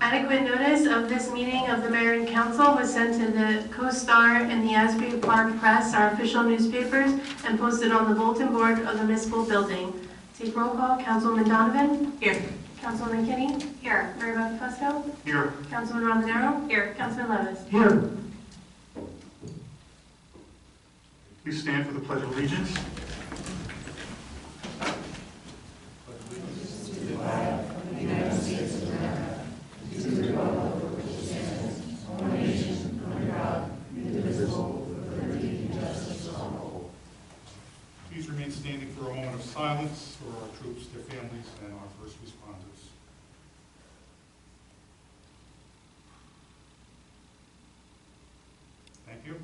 Adequate notice of this meeting of the Mayor and Council was sent to the Co-Star and the Asbury Park Press, our official newspapers, and posted on the bulletin board of the municipal building. Take roll call. Councilwoman Donovan? Here. Councilwoman Kinney? Here. Mayor Beth Fusco? Here. Councilman Romanero? Here. Councilman Levis? Here. Please stand for the Pledge of Allegiance. Please remain standing for a moment of silence for our troops, their families, and our first responders. Thank you.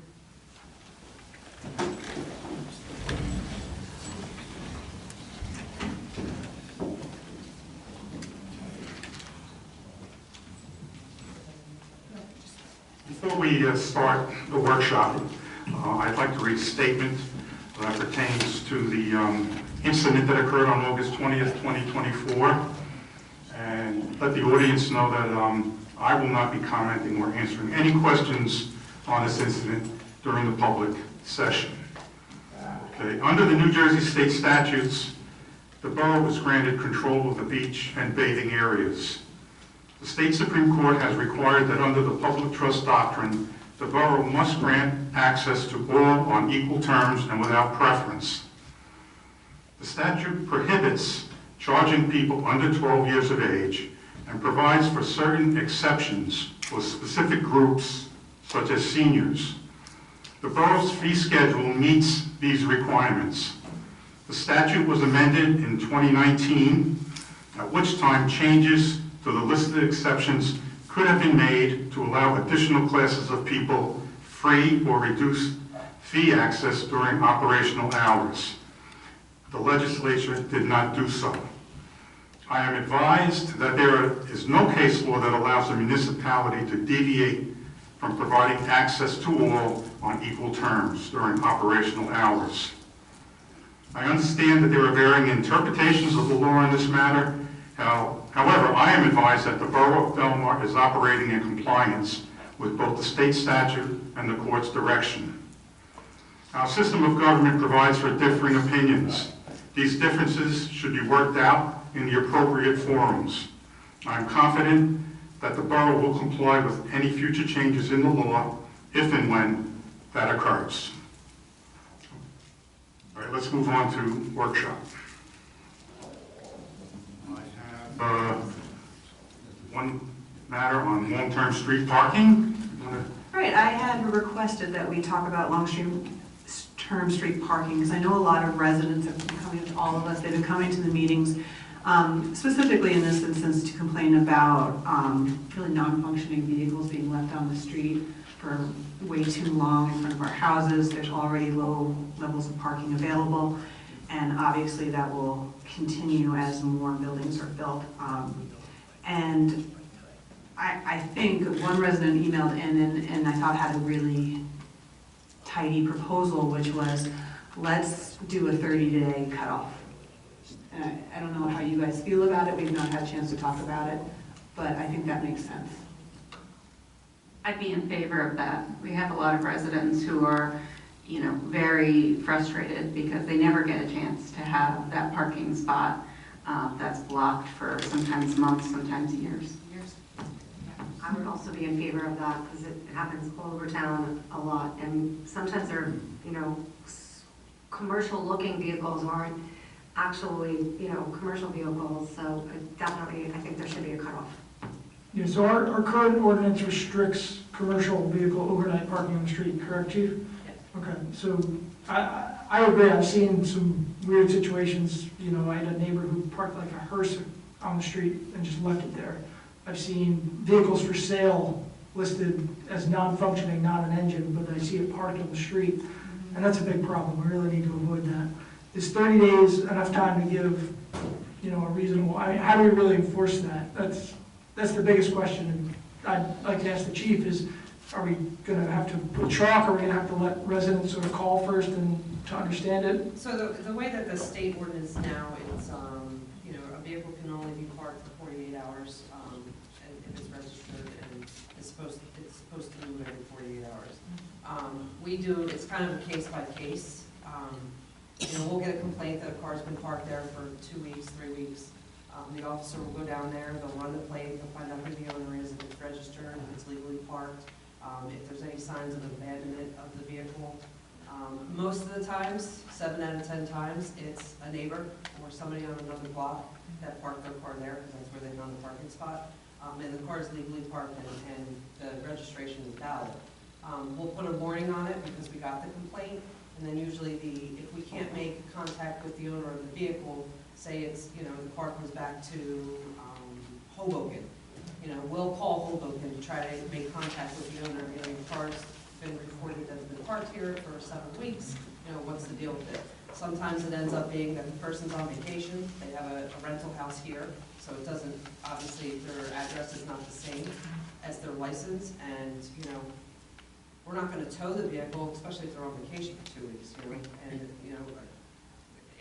Before we start the workshop, I'd like to read a statement that pertains to the incident that occurred on August 20th, 2024, and let the audience know that I will not be commenting or answering any questions on this incident during the public session. Okay. Under the New Jersey state statutes, the borough was granted control of the beach and bathing areas. The state Supreme Court has required that under the public trust doctrine, the borough must grant access to all on equal terms and without preference. The statute prohibits charging people under 12 years of age and provides for certain exceptions for specific groups, such as seniors. The borough's fee schedule meets these requirements. The statute was amended in 2019, at which time changes to the listed exceptions could have been made to allow additional classes of people free or reduced fee access during operational hours. The legislature did not do so. I am advised that there is no case law that allows a municipality to deviate from providing access to all on equal terms during operational hours. I understand that there are varying interpretations of the law in this matter. However, I am advised that the Borough of Belmar is operating in compliance with both the state statute and the court's direction. Our system of government provides for differing opinions. These differences should be worked out in the appropriate forums. I am confident that the borough will comply with any future changes in the law if and when that occurs. All right, let's move on to workshop. I have one matter on long-term street parking. Right, I had requested that we talk about long-term street parking because I know a lot of residents have been coming to all of us. They've been coming to the meetings, specifically in this instance to complain about really non-functioning vehicles being left on the street for way too long in front of our houses. There's already low levels of parking available, and obviously that will continue as more buildings are built. And I think one resident emailed in and I thought had a really tidy proposal, which was, let's do a 30-day cutoff. And I don't know how you guys feel about it. We've not had a chance to talk about it, but I think that makes sense. I'd be in favor of that. We have a lot of residents who are, very frustrated because they never get a chance to have that parking spot that's blocked for sometimes months, sometimes years. I would also be in favor of that because it happens all over town a lot, and sometimes they're, commercial-looking vehicles aren't actually, commercial vehicles. So definitely, I think there should be a cutoff. Yeah, so our current ordinance restricts commercial vehicle overnight parking on the street, correct, Chief? Yes. Okay, so I agree. I've seen some weird situations. I had a neighbor who parked like a hearse on the street and just left it there. I've seen vehicles for sale, listed as non-functioning, not an engine, but I see it parked on the street. And that's a big problem. We really need to avoid that. Is 30 days enough time to give, you know, a reasonable, how do we really enforce that? That's the biggest question. I'd like to ask the chief is, are we gonna have to put chalk? Are we gonna have to let residents sort of call first and to understand it? So the way that the state ordinance now, it's, you know, a vehicle can only be parked for 48 hours, and if it's registered, and it's supposed to move every 48 hours. We do, it's kind of a case by case. You know, we'll get a complaint that a car's been parked there for 2 weeks, 3 weeks. The officer will go down there, they'll run the plate, they'll find out who the owner is, if it's registered, if it's legally parked, if there's any signs of abandonment of the vehicle. Most of the times, 7 out of 10 times, it's a neighbor or somebody on another block that parked their car there because that's where they found the parking spot. And the car is legally parked and the registration is valid. We'll put a warning on it because we got the complaint, and then usually if we can't make contact with the owner of the vehicle, say it's, you know, the car comes back to Hoboken, you know, we'll call Hoboken to try to make contact with the owner. You know, your car's been reported that it's been parked here for several weeks, you know, what's the deal with it? Sometimes it ends up being that the person's on vacation, they have a rental house here, so it doesn't, obviously their address is not the same as their license, and, you know, we're not gonna tow the vehicle, especially if they're on vacation for 2 weeks, you know, and, you know,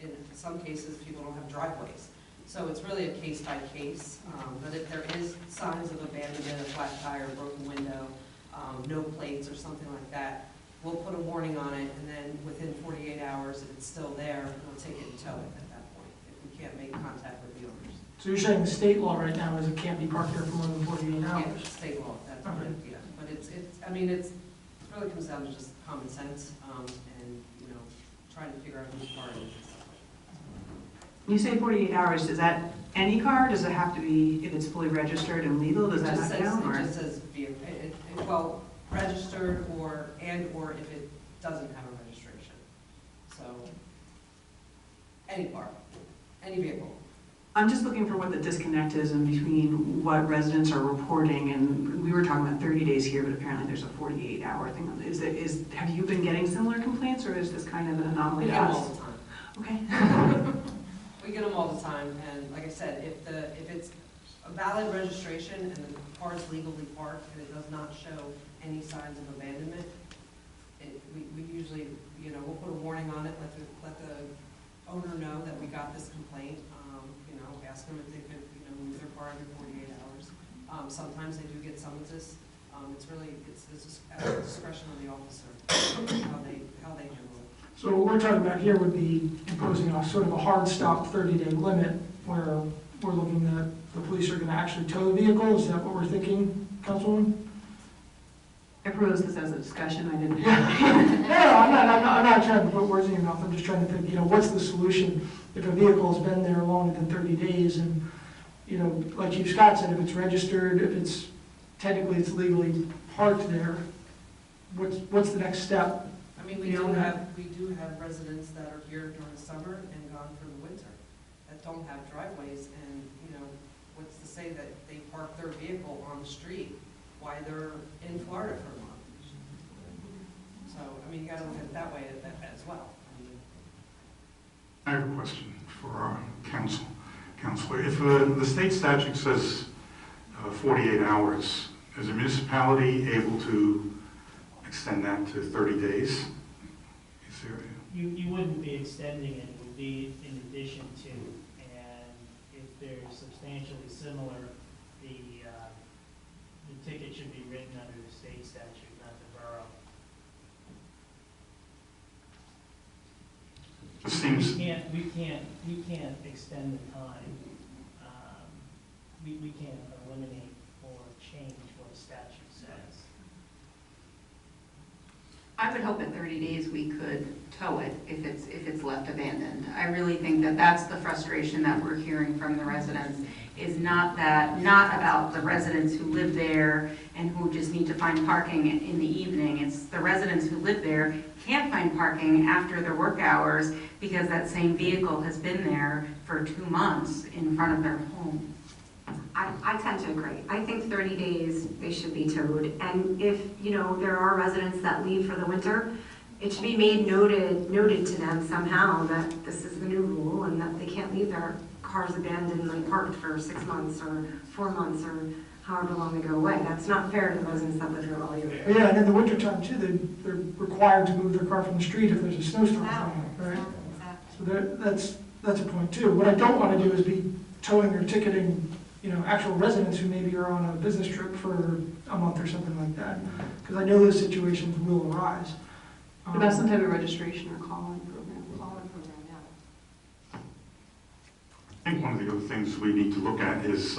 in some cases, people don't have driveways. So it's really a case by case, but if there is signs of abandonment, a flat tire, broken window, no plates or something like that, we'll put a warning on it, and then within 48 hours, if it's still there, we'll take it and tow it at that point, if we can't make contact with the owners. So you're saying the state law right now is it can't be parked there for more than 48 Yeah, hours? state law, that's Okay. right, yeah. But I mean, it really comes down to just common sense, and, you know, trying to figure out whose car it is. When you say 48 hours, is that any car? Does it have to be, if it's fully registered and legal, does that not count? It Or? just says vehicle, well, registered or if it doesn't have a registration. So, any car, any vehicle. I'm just looking for what the disconnect is in between what residents are reporting, and we were talking about 30 days here, but apparently there's a 48-hour thing. Have you been getting similar complaints, or is this kind of an anomaly We to get them us? all the time. Okay. We get them all the time, and like I said, if it's a valid registration and the car is legally parked and it does not show any signs of abandonment, we usually, you know, we'll put a warning on it, let the owner know that we got this complaint, you know, ask them if they could, you know, move their car every 48 hours. Sometimes they do get summonses. It's at the discretion of the officer, how they handle it. So what we're talking about here would be imposing a sort of a hard stop 30-day limit where we're looking at the police are going to actually tow the vehicle. Is that what we're thinking, Councilwoman? I proposed this as a discussion, I didn't. No, I'm not trying to put words in your mouth. I'm just trying to think, you know, what's the solution if a vehicle's been there longer than 30 days and, you know, like Chief Scott said, if it's registered, if it's technically it's legally parked there, what's the next step? I mean, we do have residents that are here during the summer and gone for the winter that don't have driveways, and, you know, what's to say that they park their vehicle on the street while they're in Florida for a month? So, I mean, you gotta look at it that way as well. I have a question for our counselor. If the state statute says 48 hours, is a municipality able to extend that to 30 days? Is there? You wouldn't be extending it, it would be in addition to, and if they're substantially similar, the ticket should be written under the state statute, not the borough. It seems. We can't extend the time. We can't eliminate or change what the statute says. I would hope in 30 days we could tow it if it's left abandoned. I really think that that's the frustration that we're hearing from the residents, is not about the residents who live there and who just need to find parking in the evening. It's the residents who live there can't find parking after their work hours because that same vehicle has been there for 2 months in front of their home. I tend to agree. I think 30 days, they should be towed. And if, there are residents that leave for the winter, it should be made noted to them somehow that this is the new rule and that they can't leave their cars abandoned, like parked for 6 months or 4 months or however long they go away. That's not fair to the residents that live here all year. Yeah, and in the wintertime too, they're required to move their car from the street if there's a snowstorm Exactly. coming, right? Exactly. So that's a point too. What I don't want to do is be towing or ticketing, actual residents who maybe are on a business trip for a month or something like that. Because I know those situations will arise. What about some type of registration or call-in program? I think one of the other things we need to look at is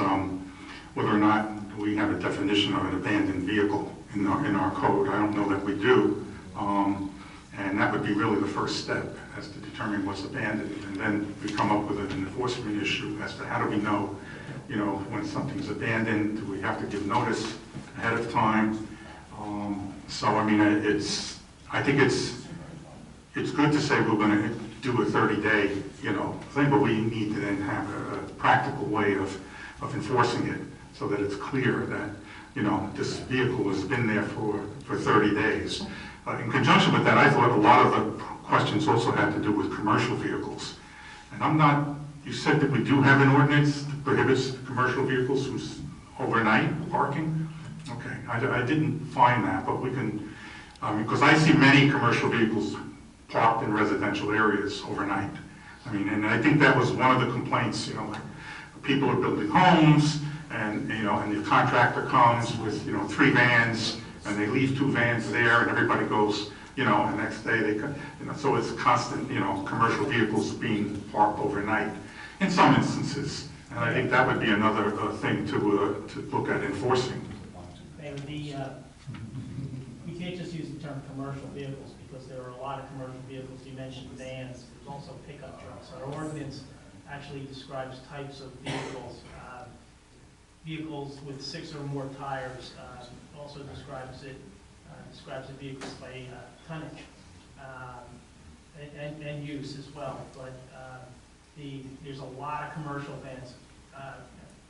whether or not we have a definition of an abandoned vehicle in our code. I don't know that we do. And that would be really the first step as to determine what's abandoned. And then we come up with an enforcement issue as to how do we know, when something's abandoned, do we have to give notice ahead of time? So, I mean, I think it's good to say we're going to do a 30-day, thing, but we need to then have a practical way of enforcing it so that it's clear that, this vehicle has been there for 30 days. In conjunction with that, I thought a lot of the questions also had to do with commercial vehicles. And you said that we do have an ordinance that prohibits commercial vehicles from overnight parking? Okay, I didn't find that, but we can, because I see many commercial vehicles parked in residential areas overnight. I mean, and I think that was one of the complaints, like people are building homes and, and the contractor comes with, 3 vans and they leave 2 vans there and everybody goes, the next day so it's constant, commercial vehicles being parked overnight in some instances. And I think that would be another thing to look at enforcing. And we can't just use the term commercial vehicles because there are a lot of commercial vehicles. You mentioned vans, there's also pickup trucks. Our ordinance actually describes types of vehicles. Vehicles with 6 or more tires also describes the vehicles by tonnage and use as well. But there's a lot of commercial vans,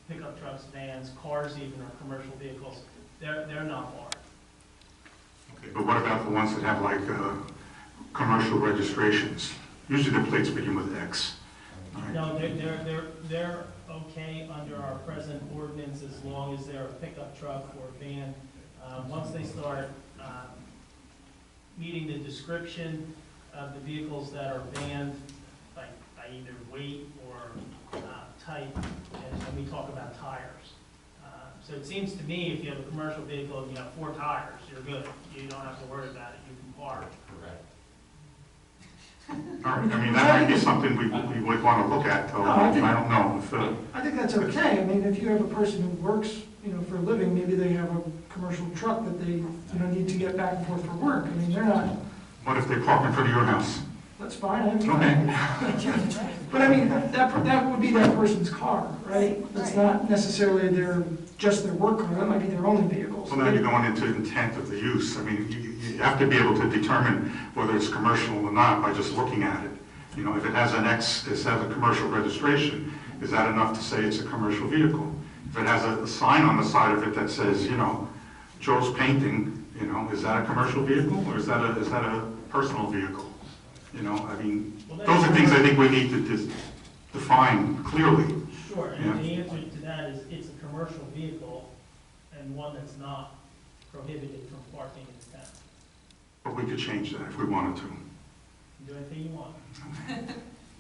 pickup trucks, vans, cars even are commercial vehicles. They're not barred. Okay, but what about the ones that have like commercial registrations? Usually the plates begin with X. Right? No, they're okay under our present ordinance as long as they're a pickup truck or a van. Once they start meeting the description of the vehicles that are banned by either weight or type, and we talk about tires. So it seems to me if you have a commercial vehicle and you have 4 tires, you're good. You don't have to worry about it. You can park. Correct. All right, I mean, that might be something we would want to look at, though. I don't know if... I think that's okay. I mean, if you have a person who works, for a living, maybe they have a commercial truck that they, need to get back and forth for work. I mean, they're not... What if they park in front of your house? That's fine. I mean, Okay. but I mean, that would be that person's car, right? That's not necessarily just their work car. That might be their only vehicle. So now you're going into intent of the use. I mean, you have to be able to determine whether it's commercial or not by just looking at it. If it has an X, it has a commercial registration, is that enough to say it's a commercial vehicle? If it has a sign on the side of it that says, Joe's Painting, is that a commercial vehicle or is that a personal vehicle? I mean, those are things I think we need to define clearly. Sure, and the answer to that is it's a commercial vehicle and one that's not prohibited from parking in the town. But we could change that if we wanted to. You can do anything you want.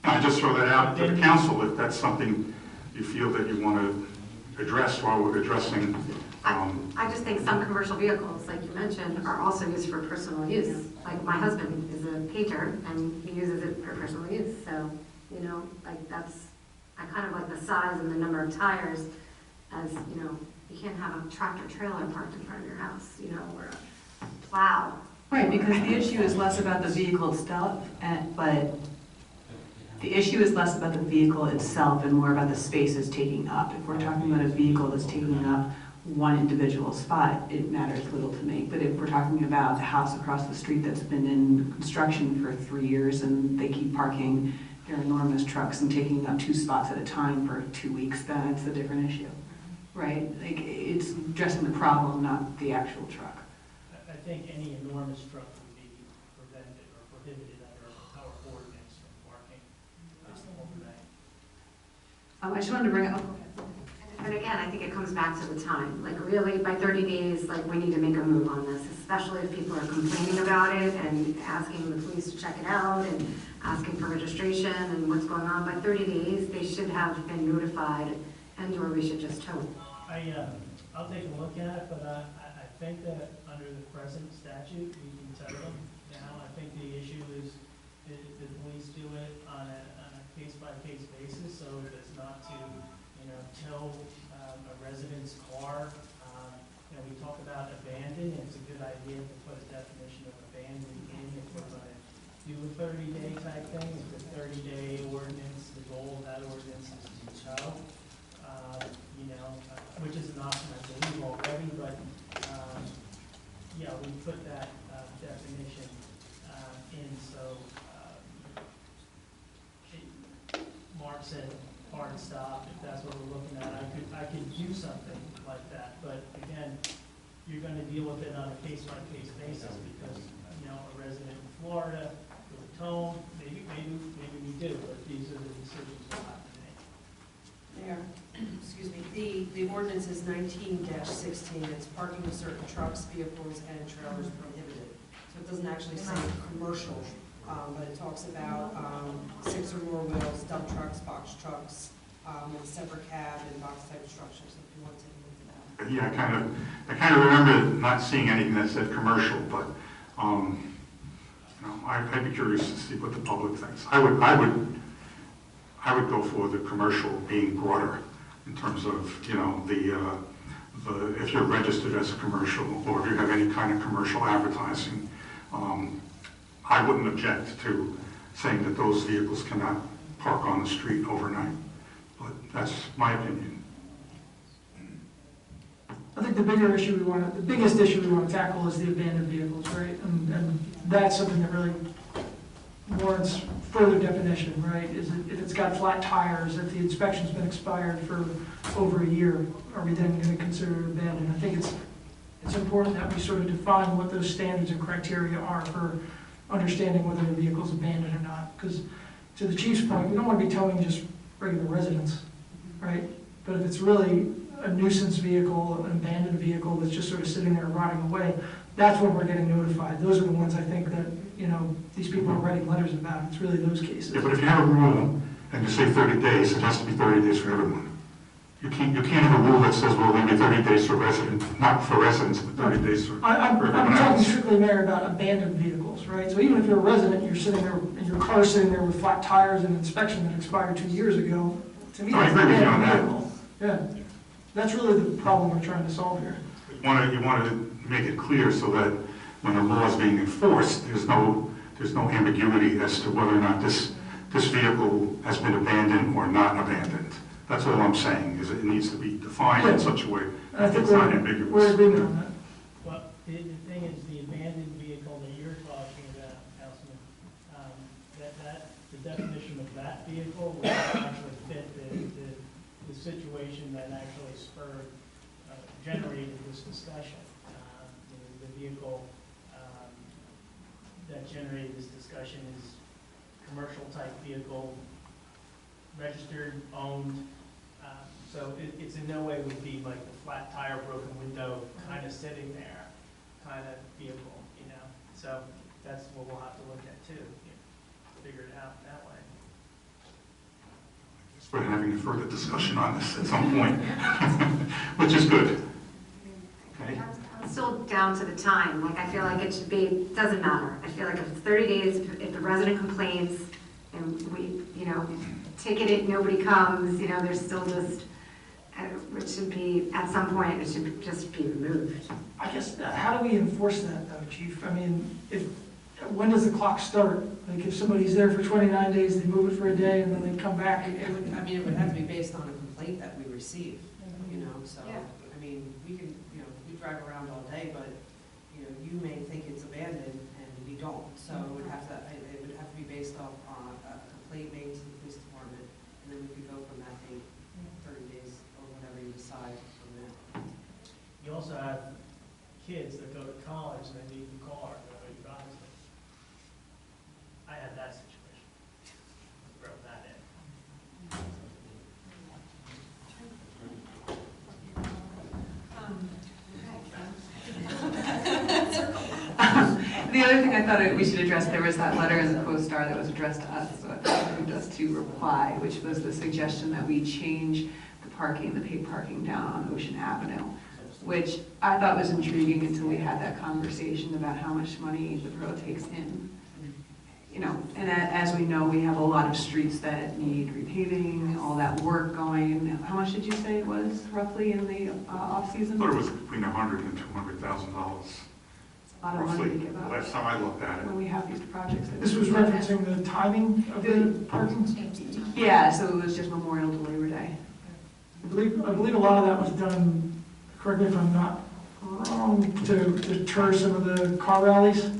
I just throw that out to the council if that's something you feel that you want to address while we're addressing. I just think some commercial vehicles, like you mentioned, are also used for personal use. Like my husband is a painter and he uses it for personal use. So, I kind of like the size and the number of tires as, you can't have a tractor trailer parked in front of your house, or a plow. Right, because the issue is less about the vehicle itself, but the issue is less about the vehicle itself and more about the space it's taking up. If we're talking about a vehicle that's taking up one individual spot, it matters little to me. But if we're talking about the house across the street that's been in construction for 3 years and they keep parking their enormous trucks and taking up 2 spots at a time for 2 weeks, then it's a different issue. right? Like, it's addressing the problem, not the actual truck. I think any enormous truck would be prevented or prohibited under our ordinance from parking overnight. I just wanted to bring up, And again, I think it comes back to the time, like really by 30 days, like we need to make a move on this, especially if people are complaining about it and asking the police to check it out and asking for registration and what's going on. By 30 days, they should have been notified and/or we should just tow. I'll take a look at it, but I think that under the present statute, we can tow them now. I think the issue is the police do it on a case-by-case basis, so it's not to, tow a resident's car. We talk about abandoned, and it's a good idea to put a definition of abandoned in if we're going to do a 30-day type thing. If the 30-day ordinance, the goal of that ordinance is to tow, which is an option, I believe, already, but, we put that definition in, so Mark said hard stop, if that's what we're looking at, I could do something like that, but again, you're gonna deal with it on a case-by-case basis, because, a resident in Florida with a tone, maybe we do, but these are the decisions we'll have to make. Mayor, excuse me, the ordinance is 19-16, it's parking of certain trucks, vehicles, and trailers prohibited. So it doesn't actually say commercial, but it talks about 6 or more wheels, dump trucks, box trucks, with separate cab and box type structures, if you want to take a look at that. Yeah, I kind of remember not seeing anything that said commercial, but, I'd be curious to see what the public thinks. I would go for the commercial being broader in terms of, if you're registered as a commercial or if you have any kind of commercial advertising. I wouldn't object to saying that those vehicles cannot park on the street overnight, but that's my opinion. I think the biggest issue we want to tackle is the abandoned vehicles, right? And that's something that really warrants further definition, right? If it's got flat tires, if the inspection's been expired for over a year, are we then going to consider it abandoned? I think it's important that we sort of define what those standards and criteria are for understanding whether the vehicle's abandoned or not. Because to the chief's point, we don't want to be towing just regular residents, right? But if it's really a nuisance vehicle, an abandoned vehicle that's just sort of sitting there rotting away, that's when we're getting notified. Those are the ones I think that, these people are writing letters about. It's really those cases. Yeah, but if you have a rule and you say 30 days, it has to be 30 days for everyone. You can't have a rule that says, well, maybe 30 days for residents, not for residents, but 30 days for I'm everyone talking else. strictly, Mayor, about abandoned vehicles, right? So even if you're a resident, you're sitting there, and your car's sitting there with flat tires and an inspection that expired 2 years ago, to me, I that's an agree with you on abandoned that. vehicle. Yeah, that's really the problem we're trying to solve here. You want to make it clear so that when the law is being enforced, there's no ambiguity as to whether or not this vehicle has been abandoned or not abandoned. That's all I'm saying, is it needs to be defined in such a way And I that think it's not we're ambiguous. in agreement on that. Well, the thing is, the abandoned vehicle that you're talking about, Councilman, the definition of that vehicle would actually fit the situation that actually generated this discussion. The vehicle that generated this discussion is commercial type vehicle, registered, owned. So it's in no way would be like the flat tire, broken window, kind of sitting there kind of vehicle, So that's what we'll have to look at too, figure it out that way. We're having a further discussion on this at some point, which is good. Okay. I'm still down to the time, like I feel like it should be, doesn't matter. I feel like if it's 30 days, if the resident complains and we, ticket it, nobody comes, there's still just, it should be, at some point, it should just be removed. I guess, how do we enforce that though, Chief? I mean, when does the clock start? Like if somebody's there for 29 days, they move it for a day and then they come back. It would have to be based on a complaint that we receive, so, Yeah. we can, we drive around all day, but, you may think it's abandoned and we don't, so it would have to be based off on a complaint made to the police department, and then we could go from that date, 30 days, or whatever you decide from The other thing I thought we should address, there was that letter in the CoStar that was addressed to us, so I thought I would just to reply, which was the suggestion that we change the parking, the paid parking down on Ocean Avenue, which I thought was intriguing until we had that conversation about how much money the borough takes in. You know, and as we know, we have a lot of streets that need repaving, all that work going. How much did you say it was roughly in the I off-season? thought it was between $100,000 and $200,000. A lot of money Roughly, to give up last time I looked at it. when we have these projects. This was referencing the timing of the parking? Yeah, so it was just Memorial to Labor Day. I believe a lot of that was done, correct me if I'm not wrong, to deter some of the car rallies.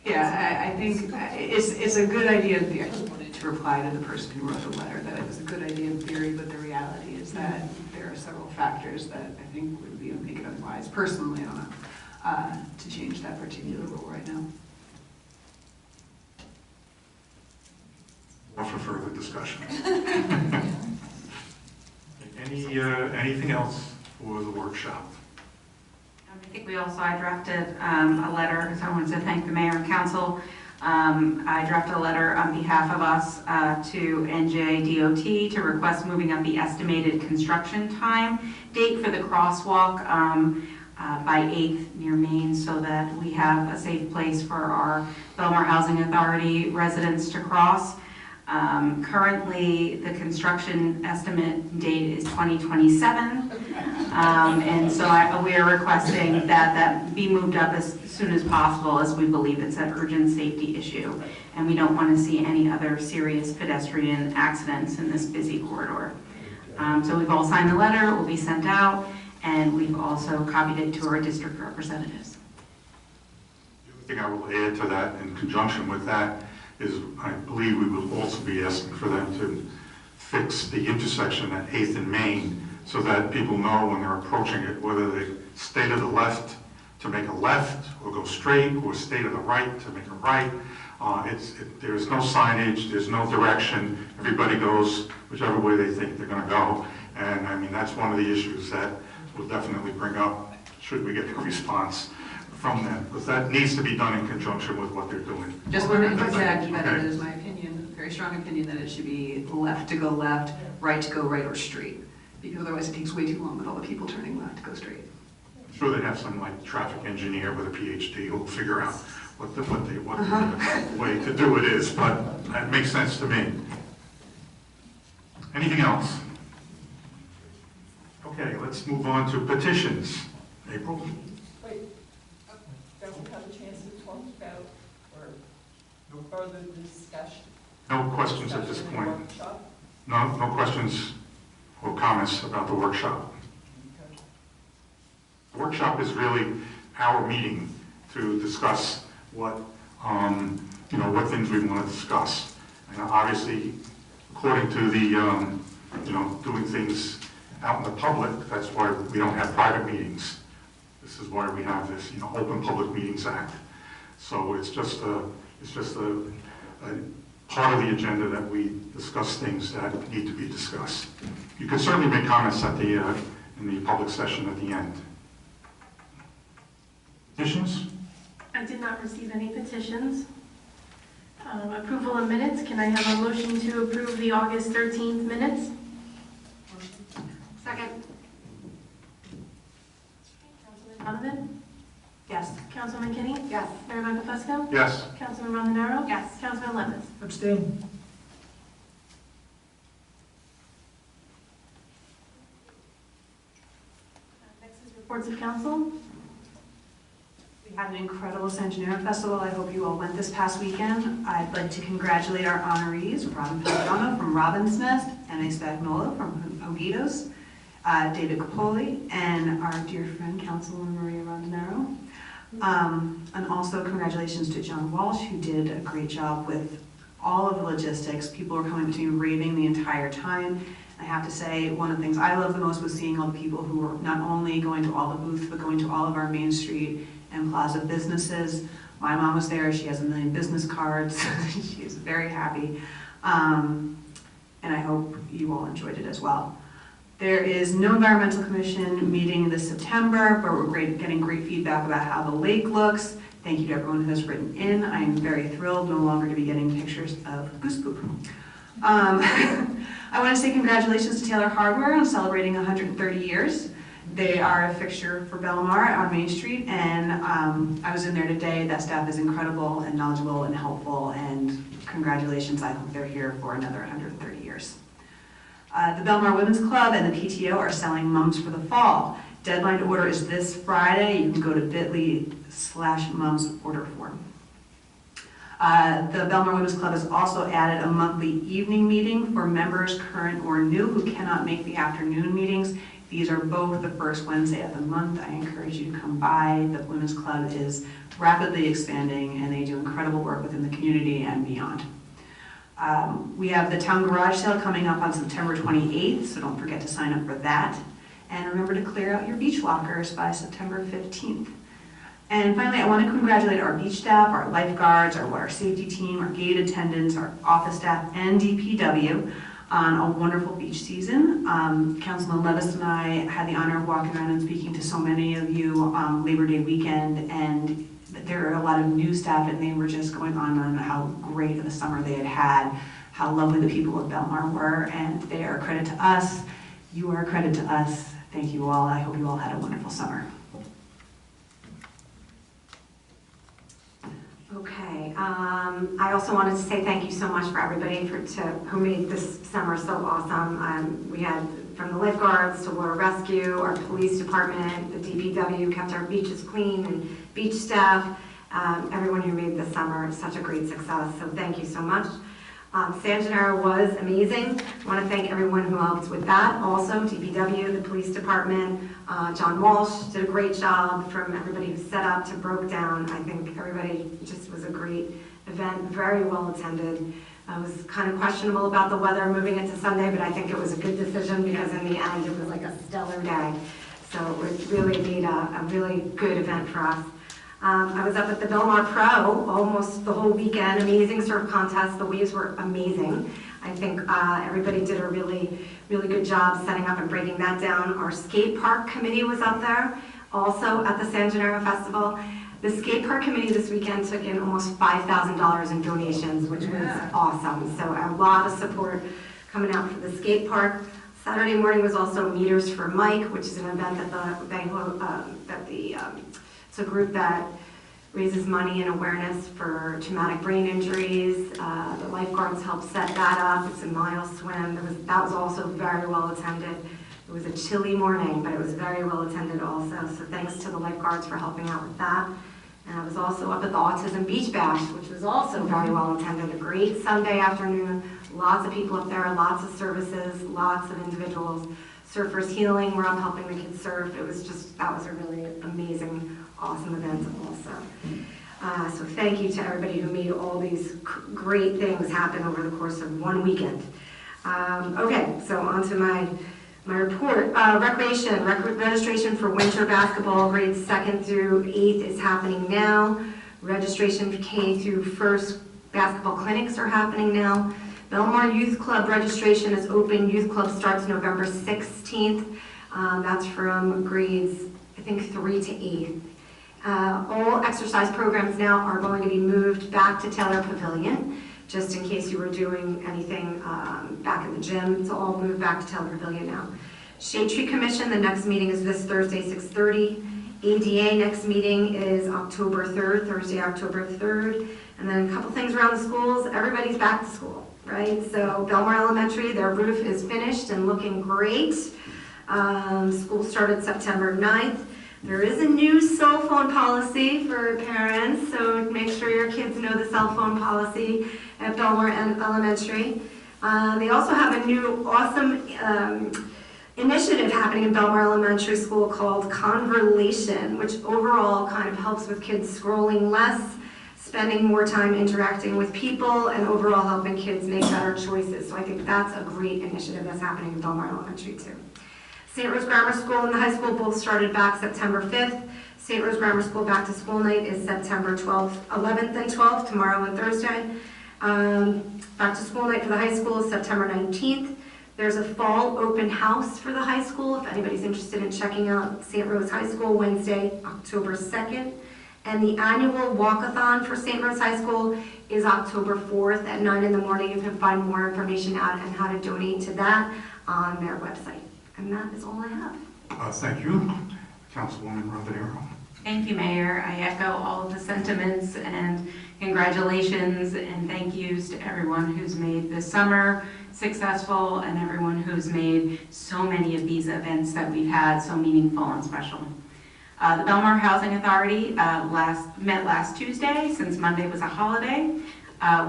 Yeah, I think it's a good idea to reply to the person who wrote the letter, that it was a good idea in theory, but the reality is that there are several factors that I think would make it unwise, personally, I don't know, to change that particular rule right now. Or for further discussion. Anything else for the workshop? I think I drafted a letter, because I wanted to thank the mayor and council. I drafted a letter on behalf of us to NJDOT to request moving up the estimated construction time date for the crosswalk by 8th near Main, so that we have a safe place for our Belmar Housing Authority residents to cross. Currently, the construction estimate date is 2027, and so we are requesting that be moved up as soon as possible, as we believe it's an urgent safety issue, and we don't want to see any other serious pedestrian accidents in this busy corridor. So we've all signed the letter, it will be sent out, and we've also copied it to our district representatives. The other thing I will add to that, in conjunction with that, is I believe we will also be asking for them to fix the intersection at 8th and Main so that people know when they're approaching it whether they stay to the left to make a left or go straight or stay to the right to make a right. There's no signage, there's no direction. Everybody goes whichever way they think they're going to go. And I mean, that's one of the issues that we'll definitely bring up should we get a response from them, because that needs to be done in conjunction with what they're doing. Just want to interject that Okay. it is my opinion, very strong opinion, that it should be left to go left, right to go right, or straight. Because otherwise it takes way too long with all the people turning left to go straight. I'm sure they have some like traffic engineer with a PhD who will figure out what the way to do it is, but that makes sense to me. Anything else? Okay, let's move on to petitions. April? Wait, don't we have a chance to talk about or further discussion? No questions at this discussion in the point. workshop? No questions or comments about the workshop. Okay. The workshop is really our meeting to discuss what things we want to discuss. And obviously, according to the, doing things out in the public, that's why we don't have private meetings. This is why we have this, Open Public Meetings Act. So it's just a part of the agenda that we discuss things that need to be discussed. You can certainly make comments at in the public session at the end. Petitions? I did not receive any petitions. Approval of minutes, can I have a motion to approve the August 13th minutes? Second. Councilman Donovan? Yes. Councilman Kenny? Yes. Mayor Buckafusco? Yes. Councilman Rondenaro? Yes. Councilman Levis? Abstain. Next is reports of council. We had an incredible Centennial Festival. I hope you all went this past weekend. I'd like to congratulate our honorees, Robin Pellegrino from Robin's Nest, Anna Spagnuolo from Hogitos, David Capoli, and our dear friend, Councilwoman Maria Rondenaro. And also congratulations to John Walsh, who did a great job with all of the logistics. People were coming to me raving the entire time. I have to say, one of the things I loved the most was seeing all the people who were not only going to all the booths, but going to all of our Main Street and Plaza businesses. My mom was there. She has 1 million business cards. She is very happy. And I hope you all enjoyed it as well. There is no environmental commission meeting this September, but we're getting great feedback about how the lake looks. Thank you to everyone who has written in. I am very thrilled no longer to be getting pictures of goose poop. I want to say congratulations to Taylor Hardware on celebrating 130 years. They are a fixture for Belmar on Main Street, and I was in there today. That staff is incredible and knowledgeable and helpful, and congratulations. I hope they're here for another 130 years. The Belmar Women's Club and the PTO are selling mums for the fall. Deadline to order is this Friday. You can go to bit.ly/mums order form. The Belmar Women's Club has also added a monthly evening meeting for members, current or new, who cannot make the afternoon meetings. These are both the first Wednesday of the month. I encourage you to come by. The Women's Club is rapidly expanding, and they do incredible work within the community and beyond. We have the town garage sale coming up on September 28th, so don't forget to sign up for that. And remember to clear out your beach lockers by September 15th. And finally, I want to congratulate our beach staff, our lifeguards, our water safety team, our gate attendants, our office staff, and DPW on a wonderful beach season. Councilman Levis and I had the honor of walking around and speaking to so many of you on Labor Day weekend, and there are a lot of new staff, and they were just going on how great of a summer they had, how lovely the people of Belmar were, and they are a credit to us. You are a credit to us. Thank you all. I hope you all had a wonderful summer. Okay, I also wanted to say thank you so much for everybody who made this summer so awesome. We had from the lifeguards to water rescue, our police department, the DPW kept our beaches clean, and beach staff, everyone who made this summer such a great success, so thank you so much. San Gennaro was amazing. I want to thank everyone who helped with that. Also, DPW, the police department, John Walsh did a great job, from everybody who set up to broke down. I think everybody just was a great event, very well attended. I was kind of questionable about the weather moving it to Sunday, but I think it was a good decision because in the end it was like a stellar day. So it really made a really good event for us. I was up at the Belmar Pro almost the whole weekend, amazing surf contest. The waves were amazing. I think everybody did a really good job setting up and breaking that down. Our skate park committee was up there also at the San Gennaro Festival. The skate park committee this weekend took in almost $5,000 in donations, which was awesome. So a lot of support coming out for the skate park. Saturday morning was also Meters for Mike, which is an event it's a group that raises money and awareness for traumatic brain injuries. The lifeguards helped set that up. It's a mile swim. That was also very well attended. It was a chilly morning, but it was very well attended also. So thanks to the lifeguards for helping out with that. And I was also up at the Autism Beach Bash, which was also very well attended. A great Sunday afternoon. Lots of people up there, lots of services, lots of individuals. Surfers Healing were up helping the kids surf. That was a really amazing, awesome event also. So thank you to everybody who made all these great things happen over the course of one weekend. Okay, so on to my report. Registration for winter basketball grades 2nd through 8th is happening now. Registration for K through 1st basketball clinics are happening now. Belmar Youth Club registration is open. Youth Club starts November 16th. That's from grades, I think, 3 to 8. All exercise programs now are going to be moved back to Taylor Pavilion, just in case you were doing anything back in the gym. It's all moved back to Taylor Pavilion now. Shade Tree Commission, the next meeting is this Thursday, 6:30. ADA next meeting is October 3rd, Thursday, October 3rd. And then a couple things around the schools. Everybody's back to school, right? So Belmar Elementary, their roof is finished and looking great. School started September 9th. There is a new cell phone policy for parents, so make sure your kids know the cell phone policy at Belmar Elementary. They also have a new awesome initiative happening in Belmar Elementary School called Conversation, which overall kind of helps with kids scrolling less, spending more time interacting with people, and overall helping kids make better choices. So I think that's a great initiative that's happening in Belmar Elementary too. St. Rose Grammar School and the high school both started back September 5th. St. Rose Grammar School back to school night is September 11th and 12th, tomorrow and Thursday. Back to school night for the high school is September 19th. There's a fall open house for the high school, if anybody's interested in checking out St. Rose High School, Wednesday, October 2nd. And the annual walkathon for St. Rose High School is October 4th at 9 in the morning. You can find more information out on how to donate to that on their website. And that is all I have. Thank you. Councilwoman Rodriguez. Thank you, Mayor. I echo all of the sentiments and congratulations and thank yous to everyone who's made this summer successful and everyone who's made so many of these events that we've had so meaningful and special. The Belmar Housing Authority met last Tuesday, since Monday was a holiday.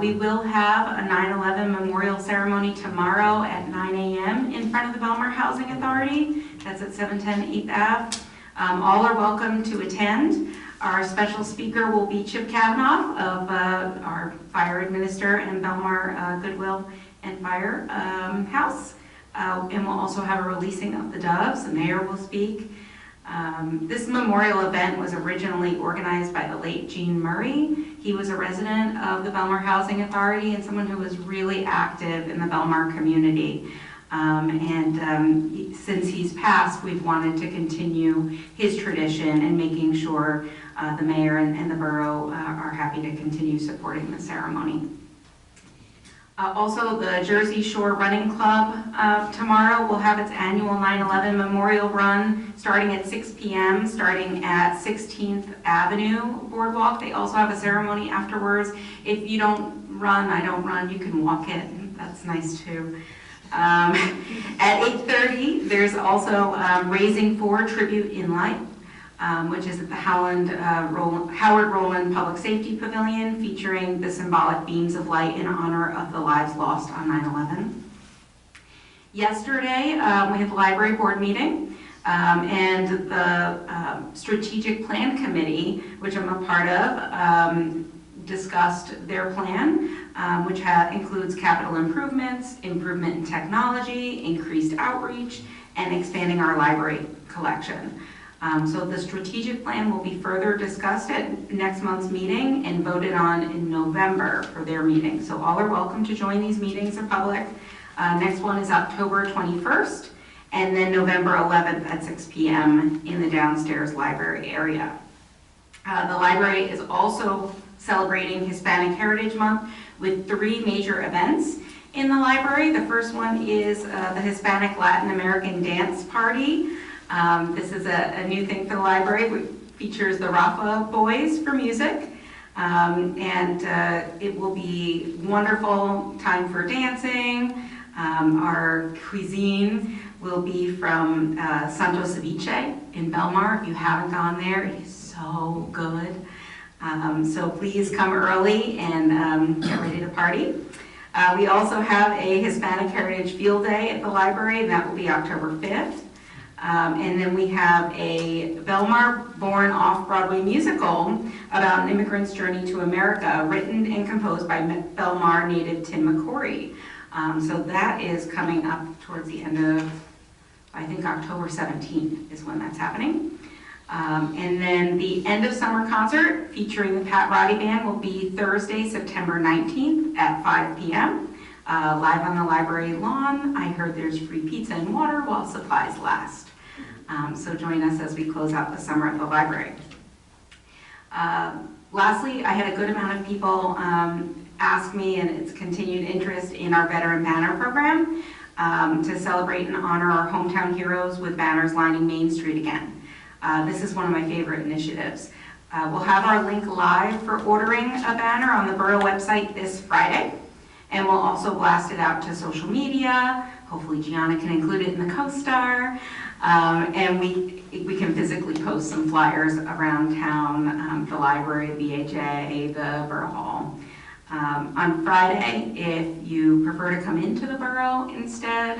We will have a 9/11 memorial ceremony tomorrow at 9 a.m. in front of the Belmar Housing Authority. That's at 710 8th Ave. All are welcome to attend. Our special speaker will be Chip Kavanaugh of our fire administrator and Belmar Goodwill and Fire House. And we'll also have a releasing of the doves. The mayor will speak. This memorial event was originally organized by the late Gene Murray. He was a resident of the Belmar Housing Authority and someone who was really active in the Belmar community. Since he's passed, we've wanted to continue his tradition and making sure the mayor and the borough are happy to continue supporting the ceremony. Also, the Jersey Shore Running Club tomorrow will have its annual 9/11 Memorial Run starting at 6 p.m., starting at 16th Avenue Boardwalk. They also have a ceremony afterwards. If you don't run, I don't run, you can walk it. That's nice too. At 8:30, there's also Raising for Tribute in Light, which is at the Howard Rowland Public Safety Pavilion, featuring the symbolic beams of light in honor of the lives lost on 9/11. Yesterday, we had the library board meeting, and the Strategic Plan Committee, which I'm a part of, discussed their plan, which includes capital improvements, improvement in technology, increased outreach, and expanding our library collection. So the strategic plan will be further discussed at next month's meeting and voted on in November for their meeting. So all are welcome to join these meetings. They're public. Next one is October 21st, and then November 11th at 6 p.m. in the downstairs library area. The library is also celebrating Hispanic Heritage Month with 3 major events in the library. The first one is the Hispanic Latin American Dance Party. This is a new thing for the library, which features the Rafa Boys for music. It will be wonderful time for dancing. Our cuisine will be from Santo Ceviche in Belmar. If you haven't gone there, it is so good. So please come early and get ready to party. We also have a Hispanic Heritage Field Day at the library, and that will be October 5th. And then we have a Belmar-born off-Broadway musical about an immigrant's journey to America, written and composed by Belmar native Tim McCory. So that is coming up towards the end of, I think October 17th is when that's happening. And then the end of summer concert featuring the Pat Roddy Band will be Thursday, September 19th at 5 p.m. Live on the library lawn. I heard there's free pizza and water while supplies last. So join us as we close out the summer at the library. Lastly, I had a good amount of people ask me, and it's continued interest in our Veteran Banner program to celebrate and honor our hometown heroes with banners lining Main Street again. This is one of my favorite initiatives. We'll have our link live for ordering a banner on the borough website this Friday, and we'll also blast it out to social media. Hopefully Gianna can include it in the CoStar, and we can physically post some flyers around town, the library, BHA, the Borough Hall. On Friday, if you prefer to come into the borough instead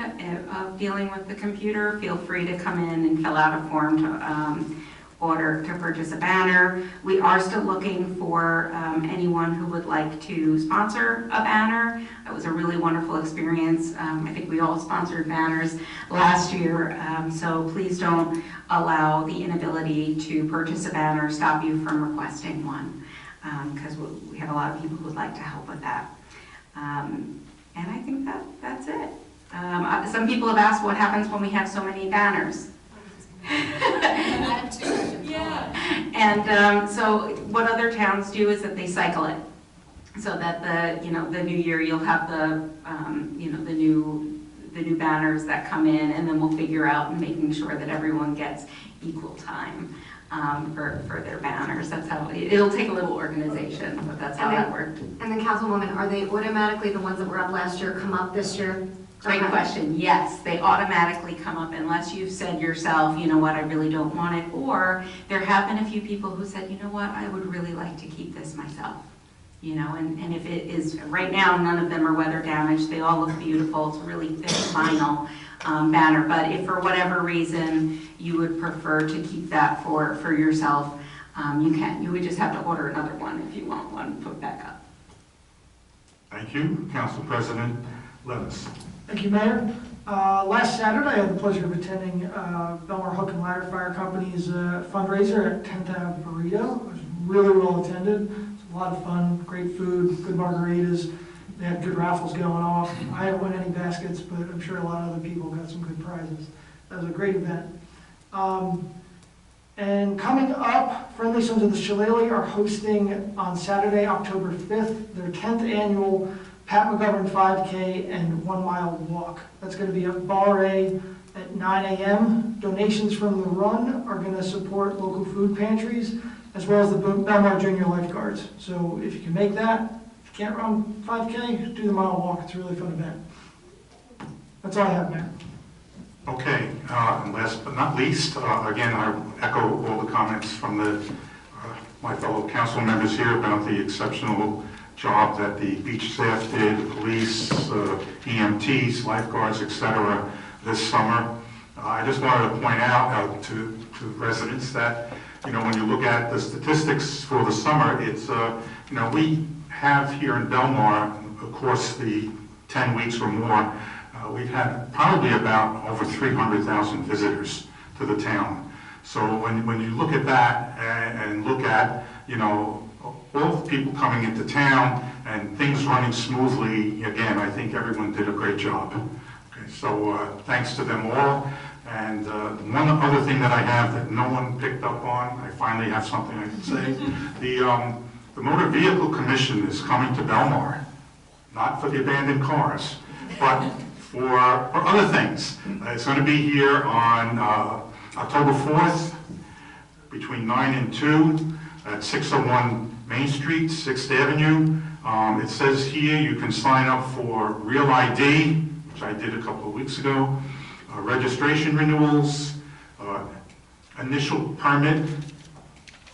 of dealing with the computer, feel free to come in and fill out a form to purchase a banner. We are still looking for anyone who would like to sponsor a banner. It was a really wonderful experience. I think we all sponsored banners last year, so please don't allow the inability to purchase a banner stop you from requesting one. Because we have a lot of people who would like to help with that. And I think that's it. Some people have asked what happens when we have so many banners. Yeah. And so what other towns do is that they cycle it. So that the new year, you'll have the new banners that come in, and then we'll figure out and making sure that everyone gets equal time for their banners. That's how, it'll take a little organization, but that's how that worked. And then Councilwoman, are they automatically, the ones that were up last year, come up this year? Great Okay. question. Yes, they automatically come up unless you've said yourself, you know what, I really don't want it. Or there have been a few people who said, you know what, I would really like to keep this myself. You know, and if it is, right now, none of them are weather damaged. They all look beautiful. It's a really thick vinyl banner. But if for whatever reason you would prefer to keep that for yourself, you can. You would just have to order another one if you want one put back up. Thank you. Council President Levis. Thank you, Mayor. Last Saturday, I had the pleasure of attending Belmar Hook and Ladder Fire Company's fundraiser at 10th Ave Burrito. It was really well attended. A lot of fun, great food, good margaritas. They had good raffles going off. I haven't won any baskets, but I'm sure a lot of other people got some good prizes. That was a great event. And coming up, Friendly Sons of the Shillelagh are hosting on Saturday, October 5th, their 10th annual Pat McGovern 5K and 1 mile walk. That's going to be at Bar A at 9 a.m. Donations from the run are going to support local food pantries, as well as the Belmar Junior Lifeguards. So if you can make that, if you can't run 5K, do the mile walk. It's a really fun event. That's all I have, Mayor. Okay, and last but not least, again, I echo all the comments from my fellow council members here about the exceptional job that the beach staff did, the police, EMTs, lifeguards, etc. this summer. I just wanted to point out to residents that, you know, when you look at the statistics for the summer, it's, you know, we have here in Belmar, of course, the 10 weeks or more, we've had probably about over 300,000 visitors to the town. So when you look at that and look at, you know, all the people coming into town and things running smoothly, again, I think everyone did a great job. Okay, so thanks to them all. And one other thing that I have that no one picked up on, I finally have something I can say. The Motor Vehicle Commission is coming to Belmar, not for the abandoned cars, but for other things. It's going to be here on October 4th between 9 and 2 at 601 Main Street, 6th Avenue. It says here you can sign up for Real ID, which I did a couple of weeks ago, registration renewals, initial permit,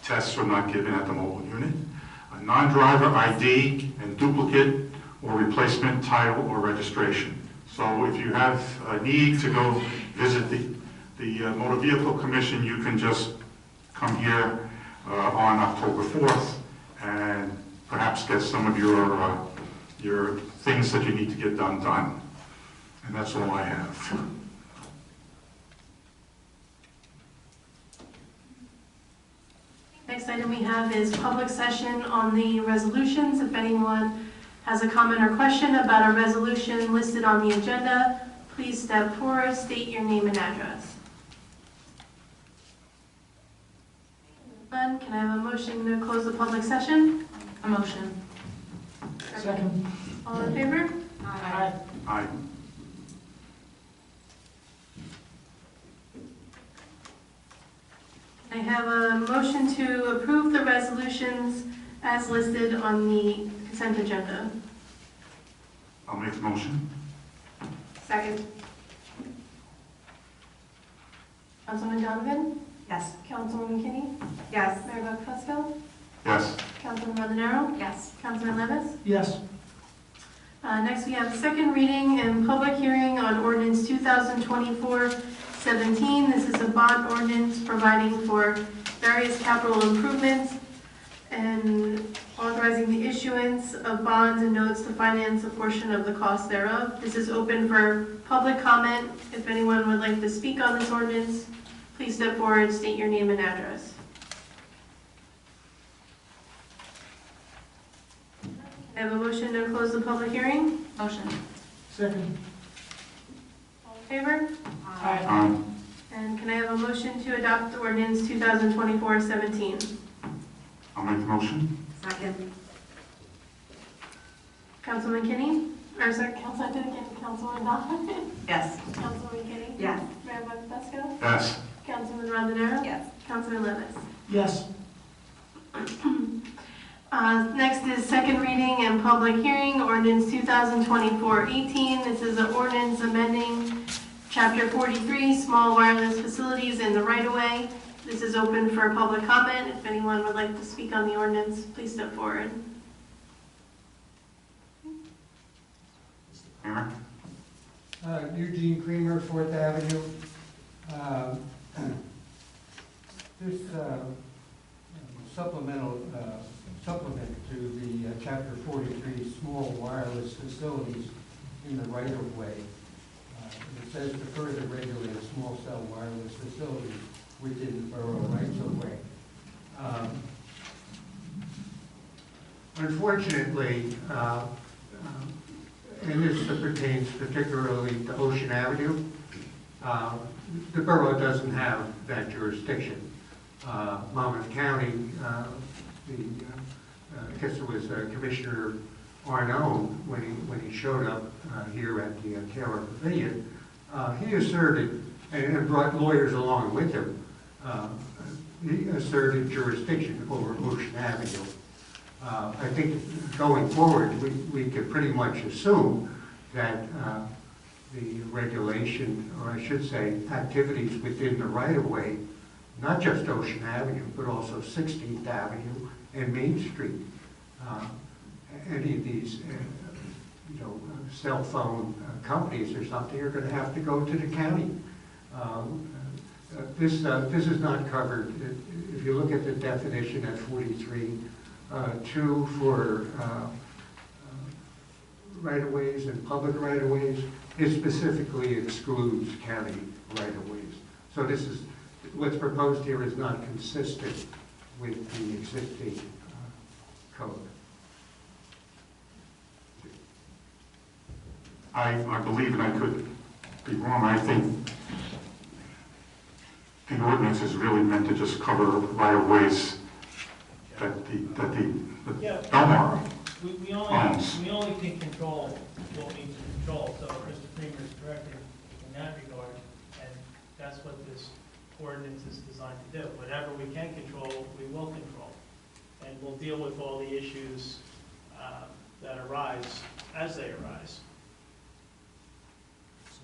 tests are not given at the mobile unit, a non-driver ID, and duplicate or replacement title or registration. So if you have a need to go visit the Motor Vehicle Commission, you can just come here on October 4th and perhaps get some of your things that you need to get done. And that's all I have. Next item we have is public session on the resolutions. If anyone has a comment or question about a resolution listed on the agenda, please step forward, state your name and address. None. Can I have a motion to close the public session? A motion. Second. All in favor? Aye. Aye. I have a motion to approve the resolutions as listed on the consent agenda. I'll make the motion. Second. Councilman Donovan? Yes. Councilwoman Kinney? Yes. Mayor Buckfusco? Yes. Councilman Montanaro? Yes. Councilman Levis? Yes. Next, we have second reading and public hearing on ordinance 2024-17. This is a bond ordinance providing for various capital improvements and authorizing the issuance of bonds and notes to finance a portion of the cost thereof. This is open for public comment. If anyone would like to speak on this ordinance, please step forward, state your name and address. I have a motion to close the public hearing. Motion. Second. favor? Aye. And can I have a motion to adopt ordinance 2024-17? I'll make the motion. Second. Councilman Kinney? Or sorry, Councilman Dodd? Yes. Councilman Kinney? Yes. Mayor Buckfusco? Yes. Councilman Rondonero? Yes. Councilman Levis? Yes. Next is second reading and public hearing, ordinance 2024-18. This is an ordinance amending Chapter 43, small wireless facilities in the right-of-way. This is open for public comment. If anyone would like to speak on the ordinance, please step forward. Mayor? Eugene Creamer, Fourth Avenue. This supplement to the Chapter 43 small wireless facilities in the right-of-way. It says to further regulate small cell wireless facilities within the borough rights-of-way. Unfortunately, and this pertains particularly to Ocean Avenue, the borough doesn't have that jurisdiction. Monmouth County, I guess it was Commissioner Arnaud, when he showed up here at the Taylor Pavilion, he asserted, and brought lawyers along with him, he asserted jurisdiction over Ocean Avenue. I think going forward, we could pretty much assume that the regulation, or I should say, activities within the right-of-way, not just Ocean Avenue, but also 16th Avenue and Main Street. Any of these, cell phone companies or something are going to have to go to the county. This is not covered. If you look at the definition at 43(2) for right-of-ways and public right-of-ways, it specifically excludes county right-of-ways. So this is, what's proposed here is not consistent with the existing code. I believe, and I could be wrong, I think the ordinance is really meant to just cover right-of-ways that the Belmar We owns. only can control what we can control, so Mr. Creamer is correct in that regard, and that's what this ordinance is designed to do. Whatever we can control, we will control, and we'll deal with all the issues that arise as they arise.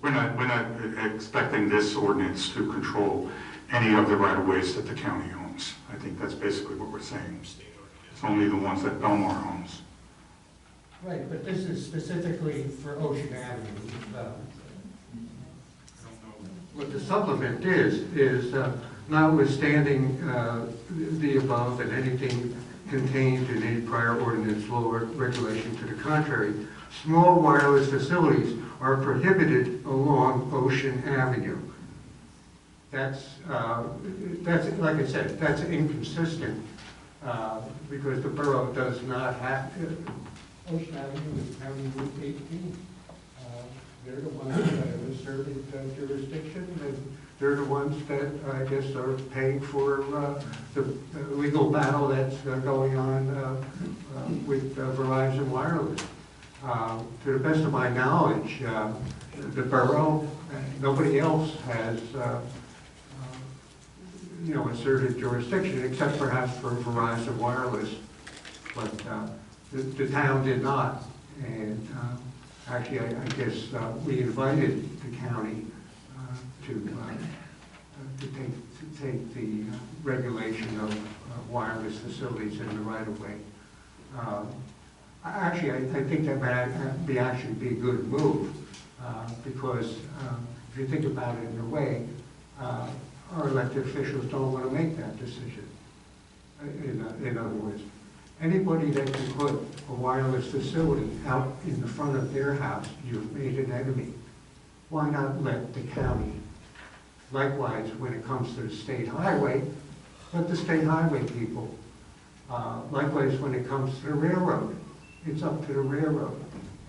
We're not expecting this ordinance to control any of the right-of-ways that the county owns. I think that's basically what we're saying. It's only the ones that Belmar owns. Right, but this is specifically for Ocean Avenue as well. What the supplement is notwithstanding the above and anything contained in any prior ordinance, law, or regulation to the contrary, small wireless facilities are prohibited along Ocean Avenue. That's like I said, that's inconsistent because the borough does not have, Ocean Avenue is County Route 18. They're the ones that have asserted jurisdiction, and they're the ones that, I guess, are paying for the legal battle that's going on with Verizon Wireless. To the best of my knowledge, the borough, nobody else has, asserted jurisdiction, except perhaps for Verizon Wireless, but the town did not. And actually, I guess we invited the county to take the regulation of wireless facilities in the right-of-way. Actually, I think that might actually be a good move because if you think about it in a way, our elected officials don't want to make that decision. In other words, anybody that can put a wireless facility out in the front of their house, you've made an enemy. Why not let the county? Likewise, when it comes to the state highway, let the state highway people. Likewise, when it comes to the railroad, it's up to the railroad.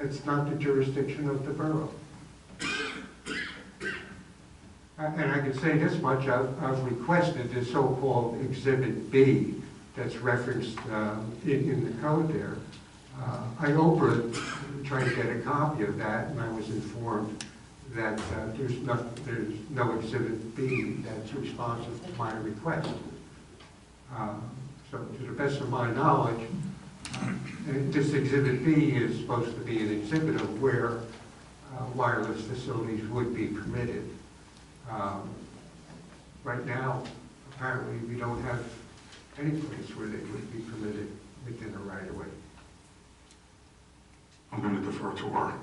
It's not the jurisdiction of the borough. And I can say this much, I've requested the so-called Exhibit B that's referenced in the code there. I Oprah tried to get a copy of that, and I was informed that there's no Exhibit B that's responsive to my request. So to the best of my knowledge, this Exhibit B is supposed to be an exhibit of where wireless facilities would be permitted. Right now, apparently, we don't have any place where they would be permitted within a right-of-way. I'm going to defer to our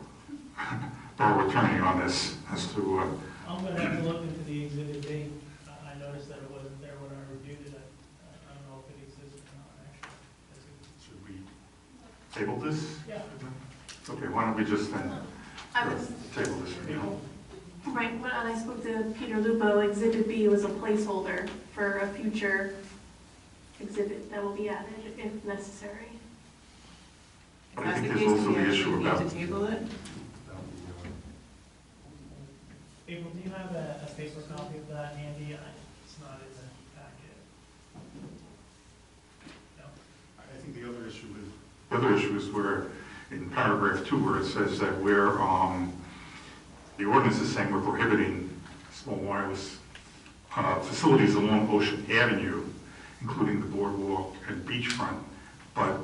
borough attorney on this as to, I'm gonna have to look into the exhibit B. I noticed that it wasn't there when I reviewed it. I don't know if it exists or not, actually. should we table this? Yeah. Okay, why don't we just then I was, table this for now? right, when I spoke to Peter Lupo, Exhibit B was a placeholder for a future exhibit that will be added if necessary. But If I that's think the there's case, also do we the issue actually about, need to table it? April, do you have a paper copy of that handy? It's not in the packet. No? I think the other issue is where, in paragraph 2, where it says that where the ordinance is saying we're prohibiting small wireless facilities along Ocean Avenue, including the boardwalk and beachfront, but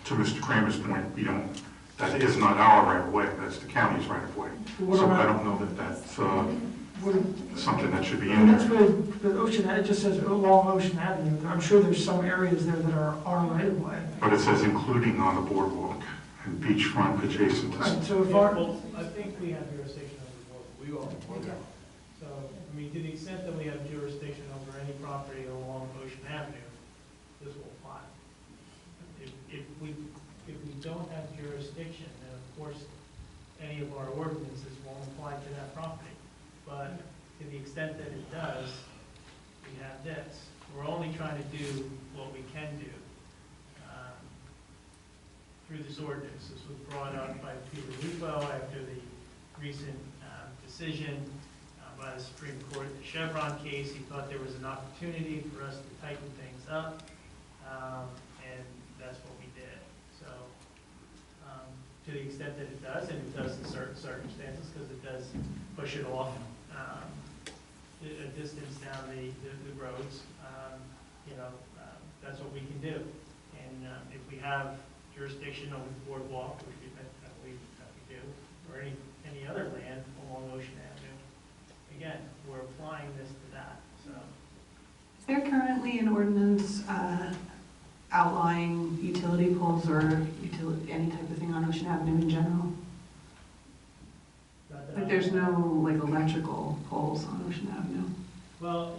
to Mr. Kramer's point, we don't, that is not our right of way, that's the county's right of way. What So about- I don't know that that's something that should be And in that's there. with the Ocean, it just says along Ocean Avenue. I'm sure there's some areas there that are our right of way. But it says including on the boardwalk and beachfront adjacent to. Right, so if Yeah, our, well, I think we have jurisdiction over both. We all. So, I mean, to the extent that we have jurisdiction over any property along Ocean Avenue, this will apply. If we don't have jurisdiction, then of course, any of our ordinances won't apply to that property. But to the extent that it does, we have this. We're only trying to do what we can do through this ordinance. This was brought up by Peter Lupo after the recent decision by the Supreme Court, the Chevron case. He thought there was an opportunity for us to tighten things up, and that's what we did. So, to the extent that it does, and it does in certain circumstances, because it does push it off a distance down the roads, that's what we can do. And if we have jurisdiction over the boardwalk, which we believe that we do, or any other land along Ocean Avenue, again, we're applying this to that, so. Is there currently an ordinance outlining utility poles or any type of thing on Ocean Avenue in general? not that Like I- there's no like electrical poles on Ocean Avenue? Well,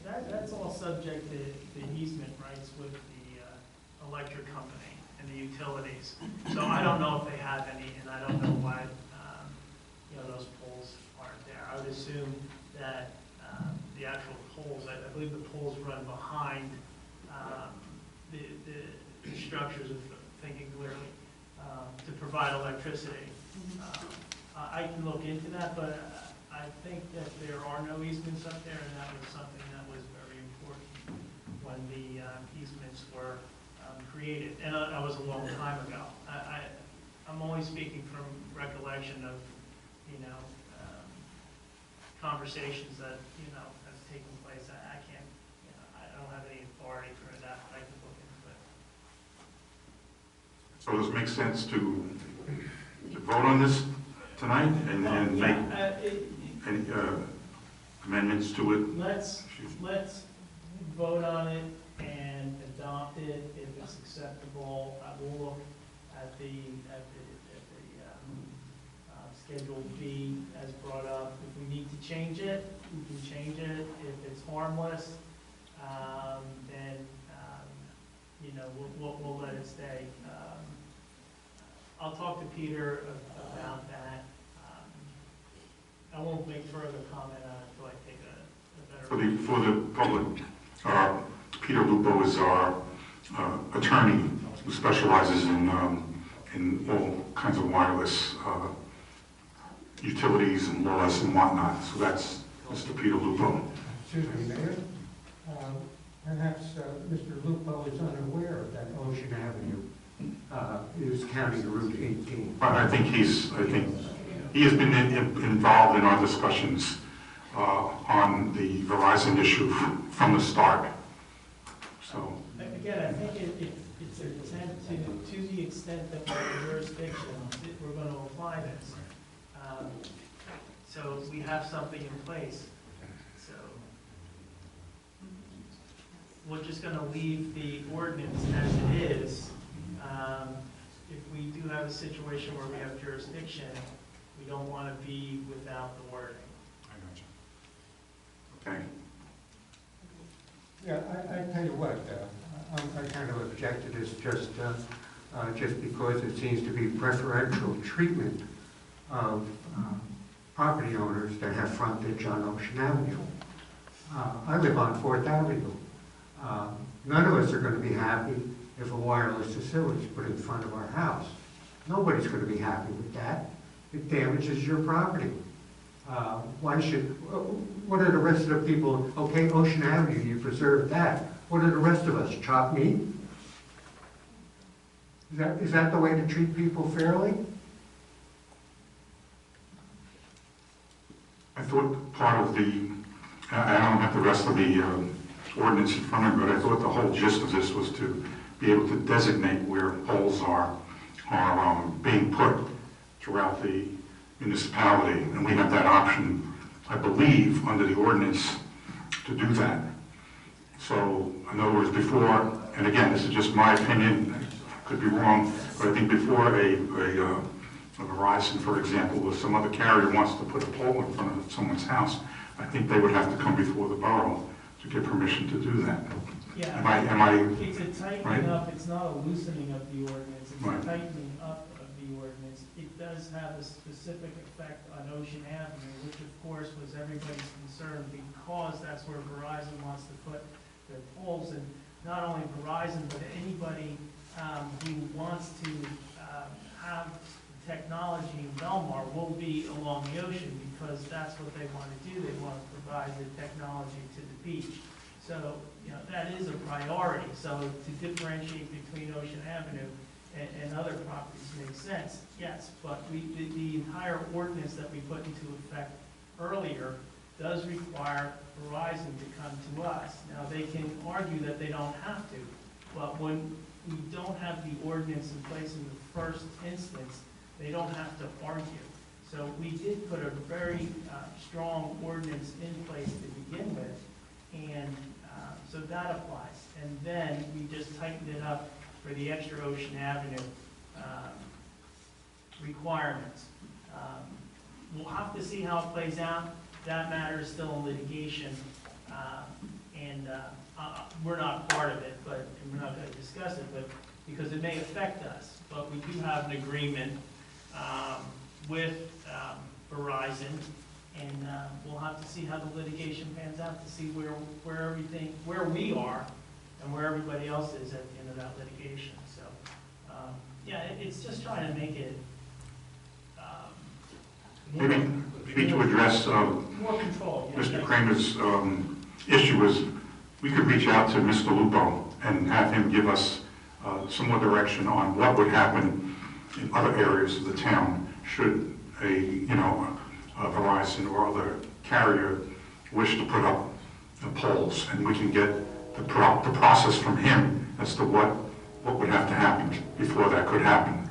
that's all subject to easement rights with the electric company and the utilities. So I don't know if they have any, and I don't know why, those poles aren't there. I would assume that the actual poles, I believe the poles run behind the structures, of thinking clearly, to provide electricity. I can look into that, but I think that there are no easements up there, and that was something that was very important when the easements were created, and that was a long time ago. I'm only speaking from recollection of, conversations that, have taken place. I can't, I don't have any authority for that, but I can look into it. So does it make sense to vote on this tonight and make any amendments to it? Let's vote on it and adopt it if it's acceptable. I will look at the Schedule B as brought up. If we need to change it, we can change it. If it's harmless, then, we'll let it stay. I'll talk to Peter about that. I won't make further comment on it until I take a better. For the public, Peter Lupo is our attorney who specializes in all kinds of wireless utilities and laws and whatnot. So that's Mr. Peter Lupo. Excuse me, Mayor. Perhaps Mr. Lupo is unaware that Ocean Avenue is County Route 18. But I think he has been involved in our discussions on the Verizon issue from the start. So, again, I think it's an attempt to the extent that we're in jurisdiction, that we're going to apply this. So we have something in place. So we're just going to leave the ordinance as it is. If we do have a situation where we have jurisdiction, we don't want to be without the wording. I got you. Okay. Yeah, I tell you what, I kind of object to this just because it seems to be preferential treatment of property owners that have frontage on Ocean Avenue. I live on 4th Avenue. None of us are going to be happy if a wireless facility is put in front of our house. Nobody's going to be happy with that. It damages your property. What are the rest of the people, okay, Ocean Avenue, you preserved that. What are the rest of us, chop meat? Is that the way to treat people fairly? I thought part of the, I don't have the rest of the ordinance in front of me, but I thought the whole gist of this was to be able to designate where poles are being put throughout the municipality, and we have that option, I believe, under the ordinance to do that. So, in other words, before, and again, this is just my opinion, I could be wrong, but I think before a Verizon, for example, or some other carrier wants to put a pole in front of someone's house, I think they would have to come before the borough to get permission to do that. Yeah, Am I it's a tightening right? up, it's not a loosening of the ordinance, it's Right. a tightening up of the ordinance. It does have a specific effect on Ocean Avenue, which of course was everybody's concern because that's where Verizon wants to put their poles. And not only Verizon, but anybody who wants to have technology in Belmar will be along the ocean because that's what they want to do. They want to provide the technology to the beach. So, you know, that is a priority. So to differentiate between Ocean Avenue and other properties makes sense, yes. But the entire ordinance that we put into effect earlier does require Verizon to come to us. Now, they can argue that they don't have to, but when we don't have the ordinance in place in the first instance, they don't have to argue. So we did put a very strong ordinance in place to begin with, and so that applies. And then we just tightened it up for the extra Ocean Avenue requirements. We'll have to see how it plays out. That matter is still in litigation, and we're not part of it, but and we're not going to discuss it, but because it may affect us. But we do have an agreement with Verizon, and we'll have to see how the litigation pans out to see where we are and where everybody else is at the end of that litigation. So, yeah, it's just trying to make it maybe to address more control. Yeah, Mr. Kramer's issue is we could reach out to Mr. Lupo and have him give us some more direction on what would happen in other areas of the town should a Verizon or other carrier wish to put up poles, and we can get the process from him as to what would have to happen before that could happen,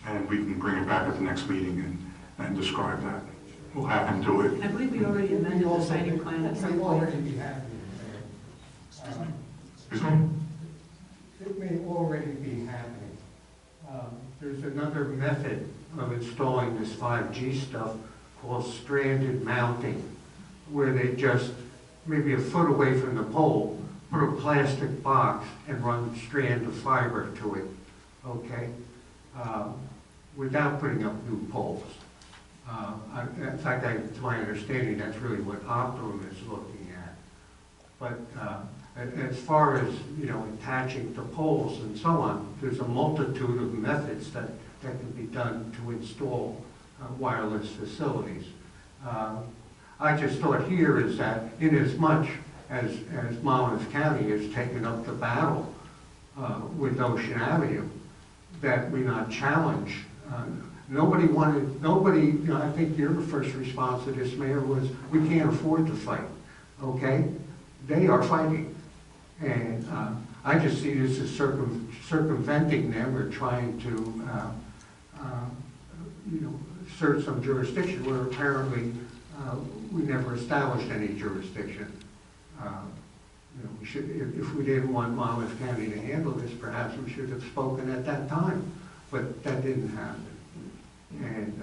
and we can bring it back at the next meeting and describe that. We'll have him do it. I believe we already amended the siting plan at some It may point. already be happening, Mayor. Excuse me? It may already be happening. There's another method of installing this 5G stuff called stranded mounting, where they just, maybe a foot away from the pole, put a plastic box and run strand of fiber to it, okay? Without putting up new poles. In fact, to my understanding, that's really what Optimum is looking at. But as far as, attaching to poles and so on, there's a multitude of methods that can be done to install wireless facilities. I just thought here is that inasmuch as Monmouth County has taken up the battle with Ocean Avenue, that we not challenge. Nobody, you know, I think your first response to this, Mayor, was we can't afford to fight, okay? They are fighting. And I just see this as circumventing them or trying to, you know, assert some jurisdiction where apparently we never established any jurisdiction. You know, we should, if we didn't want Monmouth County to handle this, perhaps we should have spoken at that time, but that didn't happen. And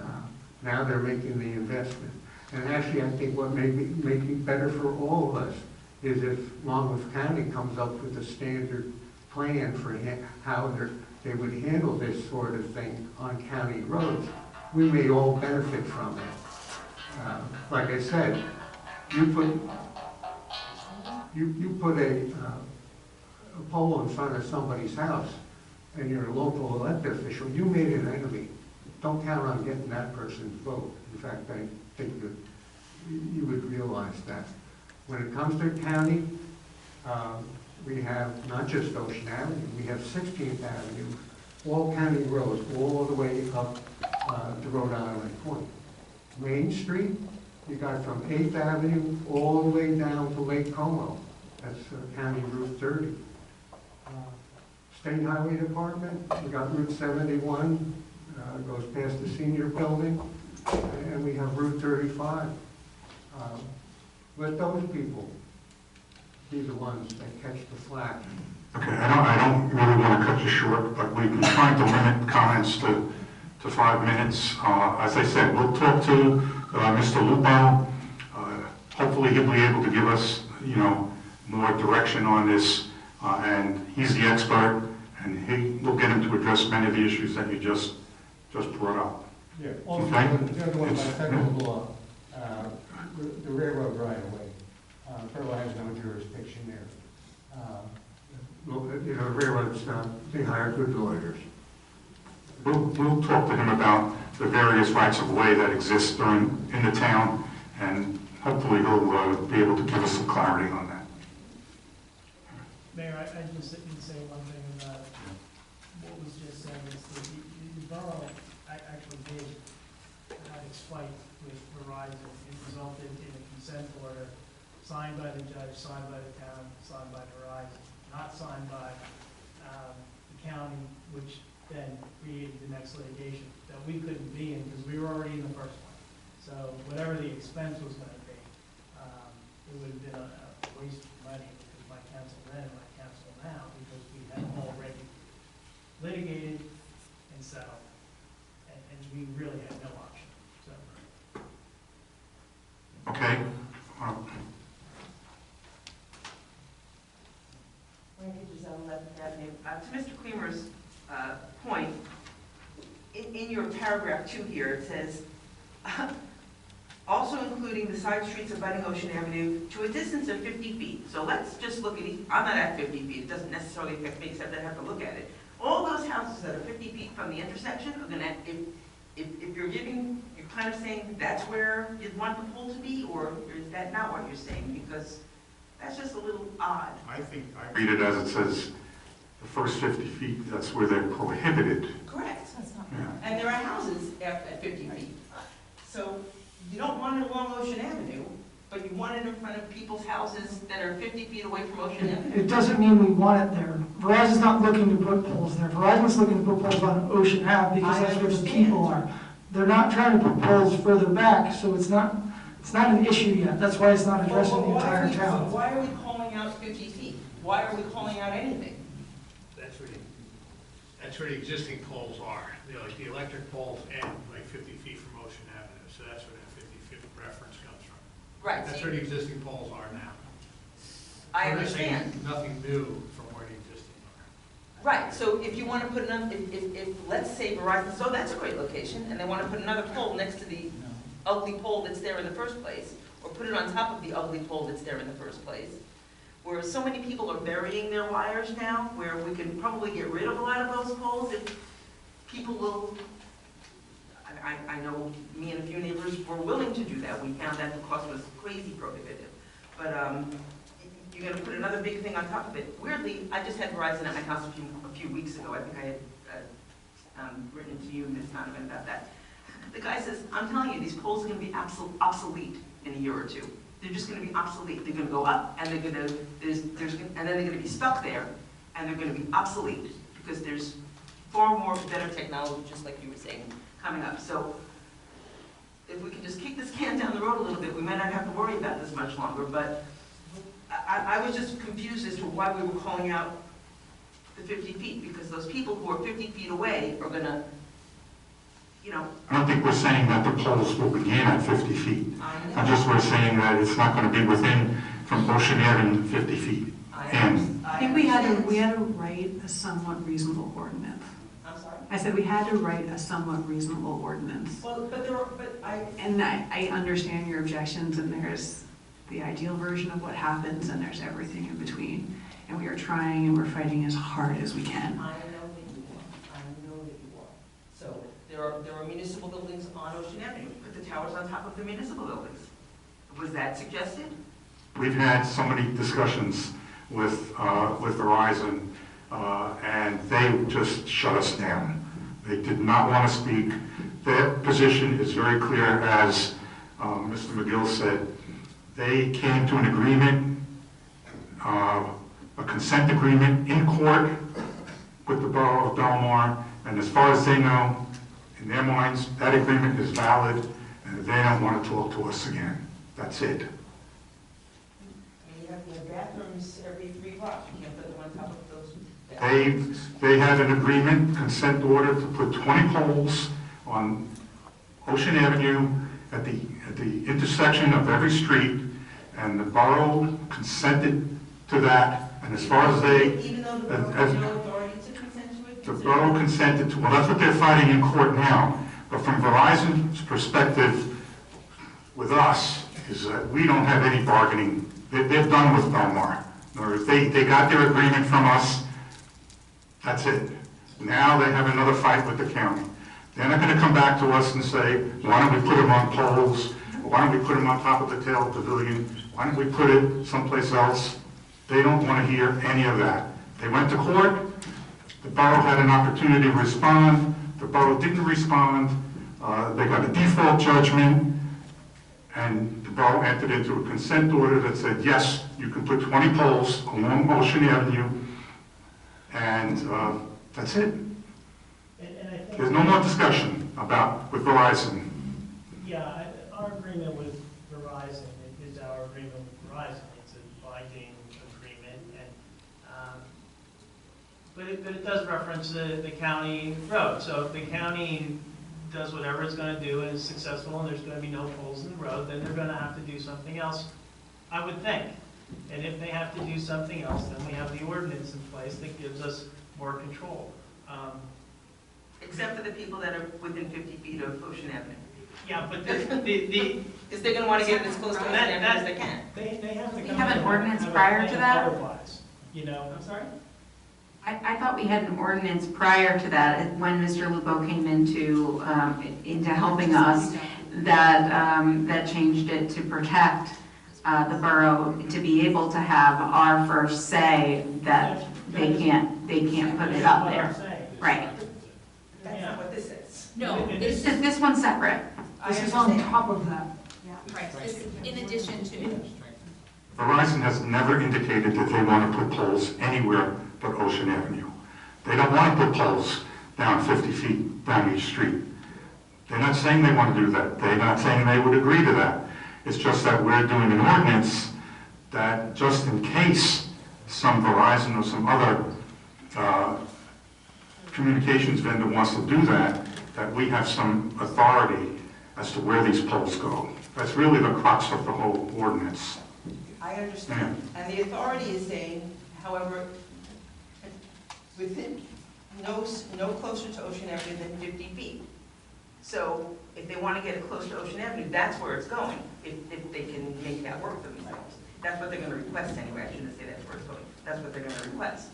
now they're making the investment. And actually, I think what may be better for all of us is if Monmouth County comes up with a standard plan for how they would handle this sort of thing on county roads. We may all benefit from it. Like I said, you put a pole in front of somebody's house and you're a local elected official, you made an enemy. Don't count on getting that person's vote. In fact, I think that you would realize that. When it comes to county, we have not just Ocean Avenue, we have 16th Avenue, all county roads, all the way up to Rhode Island Point. Main Street, you got from 8th Avenue all the way down to Lake Como. That's County Route 30. State Highway Department, we got Route 71, goes past the senior building, and we have Route 35. Let those people be the ones that catch the flack. Okay, I don't really want to cut you short, but we've been trying to limit comments to 5 minutes. As I said, we'll talk to Mr. Lupo. Hopefully he'll be able to give us, you know, more direction on this, and he's the expert, and we'll get him to address many of the issues that you just brought up. Yeah, also, Okay. the other one by federal law, the railroad right away. Federal has no jurisdiction there. You know, railroads, they hire good lawyers. We'll talk to him about the various rights of way that exist in the town, and hopefully he'll be able to give us some clarity on that. Mayor, I just need to say one thing about what was just said, is that the borough actually did have its fight with Verizon. It resulted in a consent order signed by the judge, signed by the town, signed by Verizon, not signed by the county, which then created the next litigation that we couldn't be in because we were already in the first one. So whatever the expense was going to be, it would have been a waste of money because my counsel then and my counsel now, because we had already litigated and settled, and we really had no option. So. Okay. Randy Giselle, 11th Avenue. To Mr. Klemer's point, in your paragraph 2 here, it says, also including the side streets abutting Ocean Avenue to a distance of 50 feet. So let's just look at it. I'm not at 50 feet. It doesn't necessarily affect me, except I have to look at it. All those houses that are 50 feet from the intersection are going to, if you're kind of saying that's where you'd want the pole to be, or is that not what you're saying? Because that's just a little odd. I think I read it as it says, the first 50 feet, that's where they're prohibited. Correct. Yeah. And there are houses at 50 feet. So you don't want it along Ocean Avenue, but you want it in front of people's houses that are 50 feet away from Ocean Avenue. It doesn't mean we want it there. Verizon's not looking to put poles there. Verizon's looking to put poles on Ocean Ave because that's where the people are. They're not trying to put poles further back, so it's not an issue yet. That's why it's not addressing the entire town. Why are we calling out 50 feet? Why are we calling out anything? That's where the existing poles are. They're like the electric poles end like 50 feet from Ocean Avenue, so that's where that 50-foot reference comes from. Right. That's where the existing poles are now. I We're not saying understand. nothing new from where the existing are. Right, so if you want to put another, if let's say Verizon, so that's a great location, and they want to put another pole next to the ugly pole that's there in the first place, or put it on top of the ugly pole that's there in the first place, where so many people are burying their wires now, where we can probably get rid of a lot of those poles if people will, I know me and a few neighbors were willing to do that. We found that the cost was crazy prohibitive. But you're gonna put another big thing on top of it. Weirdly, I just had Verizon at my house a few weeks ago. I think I had written to you, Ms. Donovan, about that. The guy says, I'm telling you, these poles are gonna be obsolete in a year or two. They're just gonna be obsolete. They're gonna go up, and they're gonna, and then they're gonna be stuck there, and they're gonna be obsolete, because there's far more better technology, just like you were saying, coming up. So if we can just kick this can down the road a little bit, we might not have to worry about this much longer. But I was just confused as to why we were calling out the 50 feet, because those people who are 50 feet away are gonna, you know. I don't think we're saying that the poles will begin at 50 feet. I just we're saying that it's not going to be within, from Ocean Avenue, 50 feet. And I think we had to write a somewhat reasonable ordinance. I'm sorry? I said we had to write a somewhat reasonable ordinance. Well, And I understand your objections, and there's the ideal version of what happens, and there's everything in between. And we are trying and we're fighting as hard as we can. I know that you are. I know that you are. So there are municipal buildings on Ocean Avenue. Put the towers on top of the municipal buildings. Was that suggested? we've had so many discussions with Verizon, and they just shut us down. They did not want to speak. Their position is very clear, as Mr. McGill said. They came to an agreement, a consent agreement in court with the Borough of Belmar, and as far as they know, in their minds, that agreement is valid, and they don't want to talk to us again. That's it. You have to have bathrooms every 3 blocks. You can't put them on top of those bathrooms. They had an agreement, consent order, to put 20 poles on Ocean Avenue at the intersection of every street, and the borough consented to that. And as far as they, Even though the borough has no authority to consent to it? the borough consented to, well, that's what they're fighting in court now. But from Verizon's perspective, with us, is that we don't have any bargaining. They're done with Belmar. Or if they got their agreement from us, that's it. Now they have another fight with the county. They're not going to come back to us and say, why don't we put them on poles? Or why don't we put them on top of the tail pavilion? Why don't we put it someplace else? They don't want to hear any of that. They went to court. The borough had an opportunity to respond. The borough didn't respond. They got a default judgment. And the borough entered into a consent order that said, yes, you can put 20 poles along Ocean Avenue. And that's it. And I think, There's no more discussion with Verizon. yeah, our agreement with Verizon is our agreement with Verizon. It's a binding agreement, and but it does reference the county road. So if the county does whatever it's going to do and is successful, and there's going to be no poles in the road, then they're going to have to do something else, I would think. And if they have to do something else, then we have the ordinance in place that gives us more control. Except for the people that are within 50 feet of Ocean Avenue. Yeah, but Because they're going to want to get as close to Ocean Avenue as they can. they have to We come have an in ordinance and have a prior to plan that? otherwise, you know? I'm sorry? I thought we had an ordinance prior to that, when Mr. Lupo came into helping us, that changed it to protect the borough, to be able to have our first say that they can't put it up there. Right. That's not what this is. No, This one's separate. This is on top of that. right, this is in addition to. Verizon has never indicated that they want to put poles anywhere but Ocean Avenue. They don't want to put poles down 50 feet down each street. They're not saying they want to do that. They're not saying they would agree to that. It's just that we're doing an ordinance that, just in case some Verizon or some other communications vendor wants to do that, that we have some authority as to where these poles go. That's really the crux of the whole ordinance. I understand. And the authority is saying, however, within, no closer to Ocean Avenue than 50 feet. So if they want to get it close to Ocean Avenue, that's where it's going, if they can make that work for themselves. That's what they're going to request anyway. I shouldn't say that's where it's going. That's what they're going to request.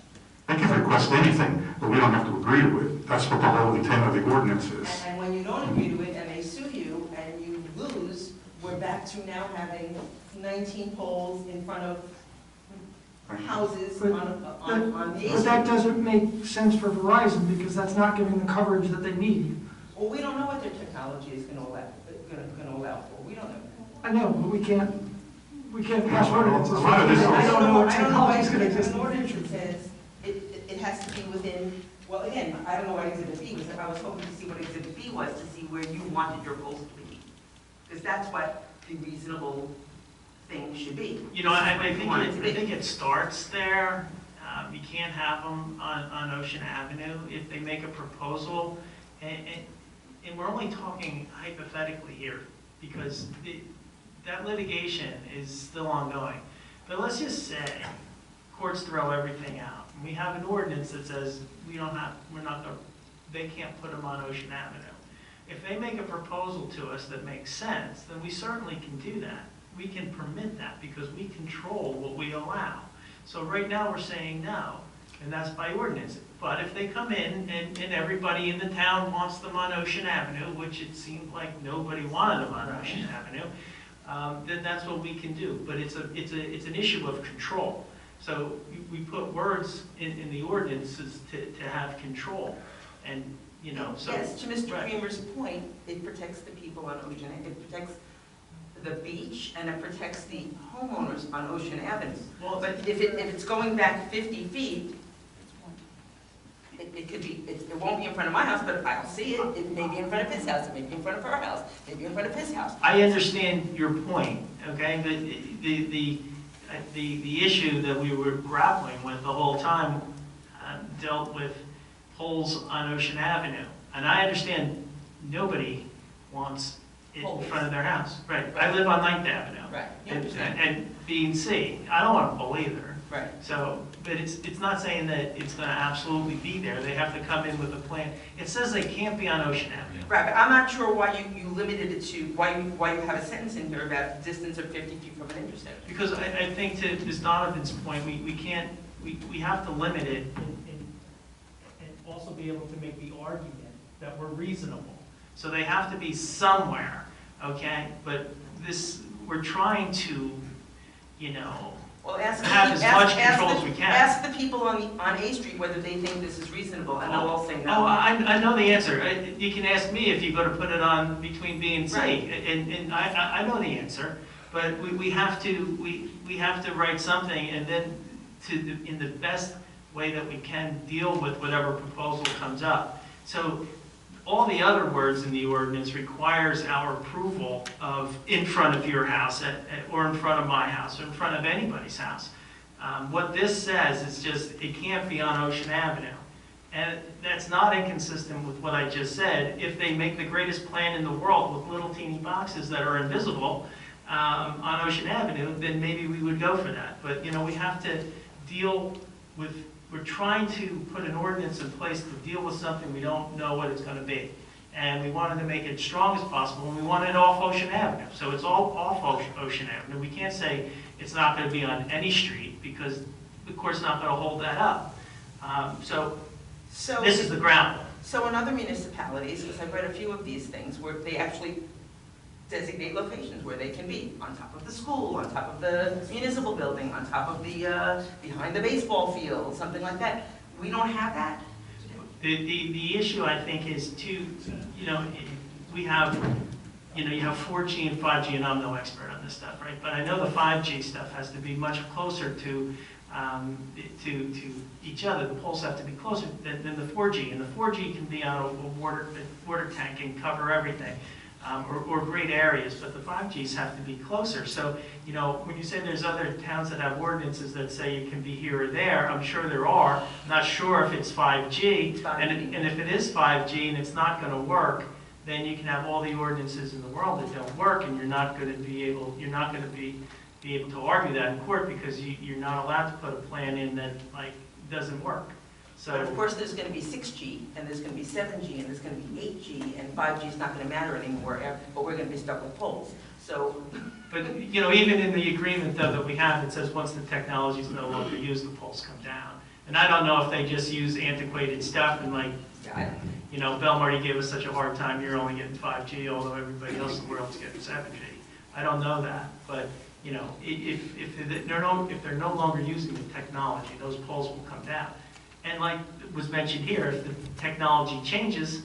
They can request anything, but we don't have to agree to it. That's what the whole intent of the ordinance is. And when you don't agree to it and they sue you and you lose, we're back to now having 19 poles in front of houses But- on the But that east. doesn't make sense for Verizon, because that's not giving the coverage that they need. Well, we don't know what their technology is going to allow for. We don't know. I know, but we can't pass ordinances. A lot of this- I don't know what I don't know why technology is gonna it's exist an in the ordinance future. that says it has to be within, well, again, I don't know what Exhibit B was. I was hoping to see what Exhibit B was, to see where you wanted your poles to be. Because that's what the reasonable thing should be. You know, I This is what you want it to be. think it starts there. You can't have them on Ocean Avenue if they make a proposal. And we're only talking hypothetically here, because that litigation is still ongoing. But let's just say courts throw everything out. We have an ordinance that says they can't put them on Ocean Avenue. If they make a proposal to us that makes sense, then we certainly can do that. We can permit that because we control what we allow. So right now, we're saying no, and that's by ordinance. But if they come in and everybody in the town wants them on Ocean Avenue, which it seemed like nobody wanted them on Ocean Avenue, then that's what we can do. But it's an issue of control. So we put words in the ordinances to have control, and so. Yes, to Mr. Right. Kramer's point, it protects the people on Ocean, it protects the beach, and it protects the homeowners on Ocean Avenue. Well, But if it's going back 50 feet, it could be, it won't be in front of my house, but I'll see it. It may be in front of his house, it may be in front of her house, maybe in front of his house. I understand your point, okay? The issue that we were grappling with the whole time dealt with poles on Ocean Avenue. And I understand nobody wants it in front of their house. Right. I live on 9th Avenue. Right, you And understand. B and C. I don't want a pole either. Right. So, but it's not saying that it's going to absolutely be there. They have to come in with a plan. It says they can't be on Ocean Avenue. Right, but I'm not sure why you limited it to, why you have a sentence in here about distance of 50 feet from an intersection. Because I think to Ms. Donovan's point, we have to limit it and also be able to make the argument that we're reasonable. So they have to be somewhere, okay? But we're trying to, Well, ask have as much control as we can. Ask the people on A Street whether they think this is reasonable, and they'll all say no. Oh, I know the answer. You can ask me if you're going to put it on between B and C, Right. and I know the answer. But we have to write something, and then in the best way that we can deal with whatever proposal comes up. So all the other words in the ordinance requires our approval of in front of your house, or in front of my house, or in front of anybody's house. What this says is just, it can't be on Ocean Avenue. And that's not inconsistent with what I just said. If they make the greatest plan in the world with little teeny boxes that are invisible on Ocean Avenue, then maybe we would go for that. But, we have to deal with, we're trying to put an ordinance in place to deal with something we don't know what it's going to be. And we wanted to make it strong as possible, and we want it off Ocean Avenue. So it's all off Ocean Avenue. We can't say it's not going to be on any street, because the court's not going to hold that up. So this is the ground. So in other municipalities, because I've read a few of these things, where they actually designate locations where they can be, on top of the school, on top of the municipal building, on top of the, behind the baseball field, something like that. We don't have that? The issue, I think, is we have, you have 4G and 5G, and I'm no expert on this stuff, right? But I know the 5G stuff has to be much closer to each other. The poles have to be closer than the 4G, and the 4G can be on a water tank and cover everything. Or great areas, but the 5Gs have to be closer. So, when you say there's other towns that have ordinances that say you can be here or there, I'm sure there are. I'm not sure if it's 5G, and if it is 5G and it's not going to work, then you can have all the ordinances in the world that don't work, and you're not going to be able to argue that in court, because you're not allowed to put a plan in that doesn't work. But of course, there's going to be 6G, and there's going to be 7G, and there's going to be 8G, and 5G is not going to matter anymore, but we're going to be stuck with poles. So, but even in the agreement though that we have, it says once the technology is no longer used, the poles come down. And I don't know if they just use antiquated stuff and like, you know, Belmar, you gave us such a hard time, you're only getting 5G, although everybody else in the world's getting 7G. I don't know that, but, you know, if they're no longer using the technology, those poles will come down. And like was mentioned here, if the technology changes,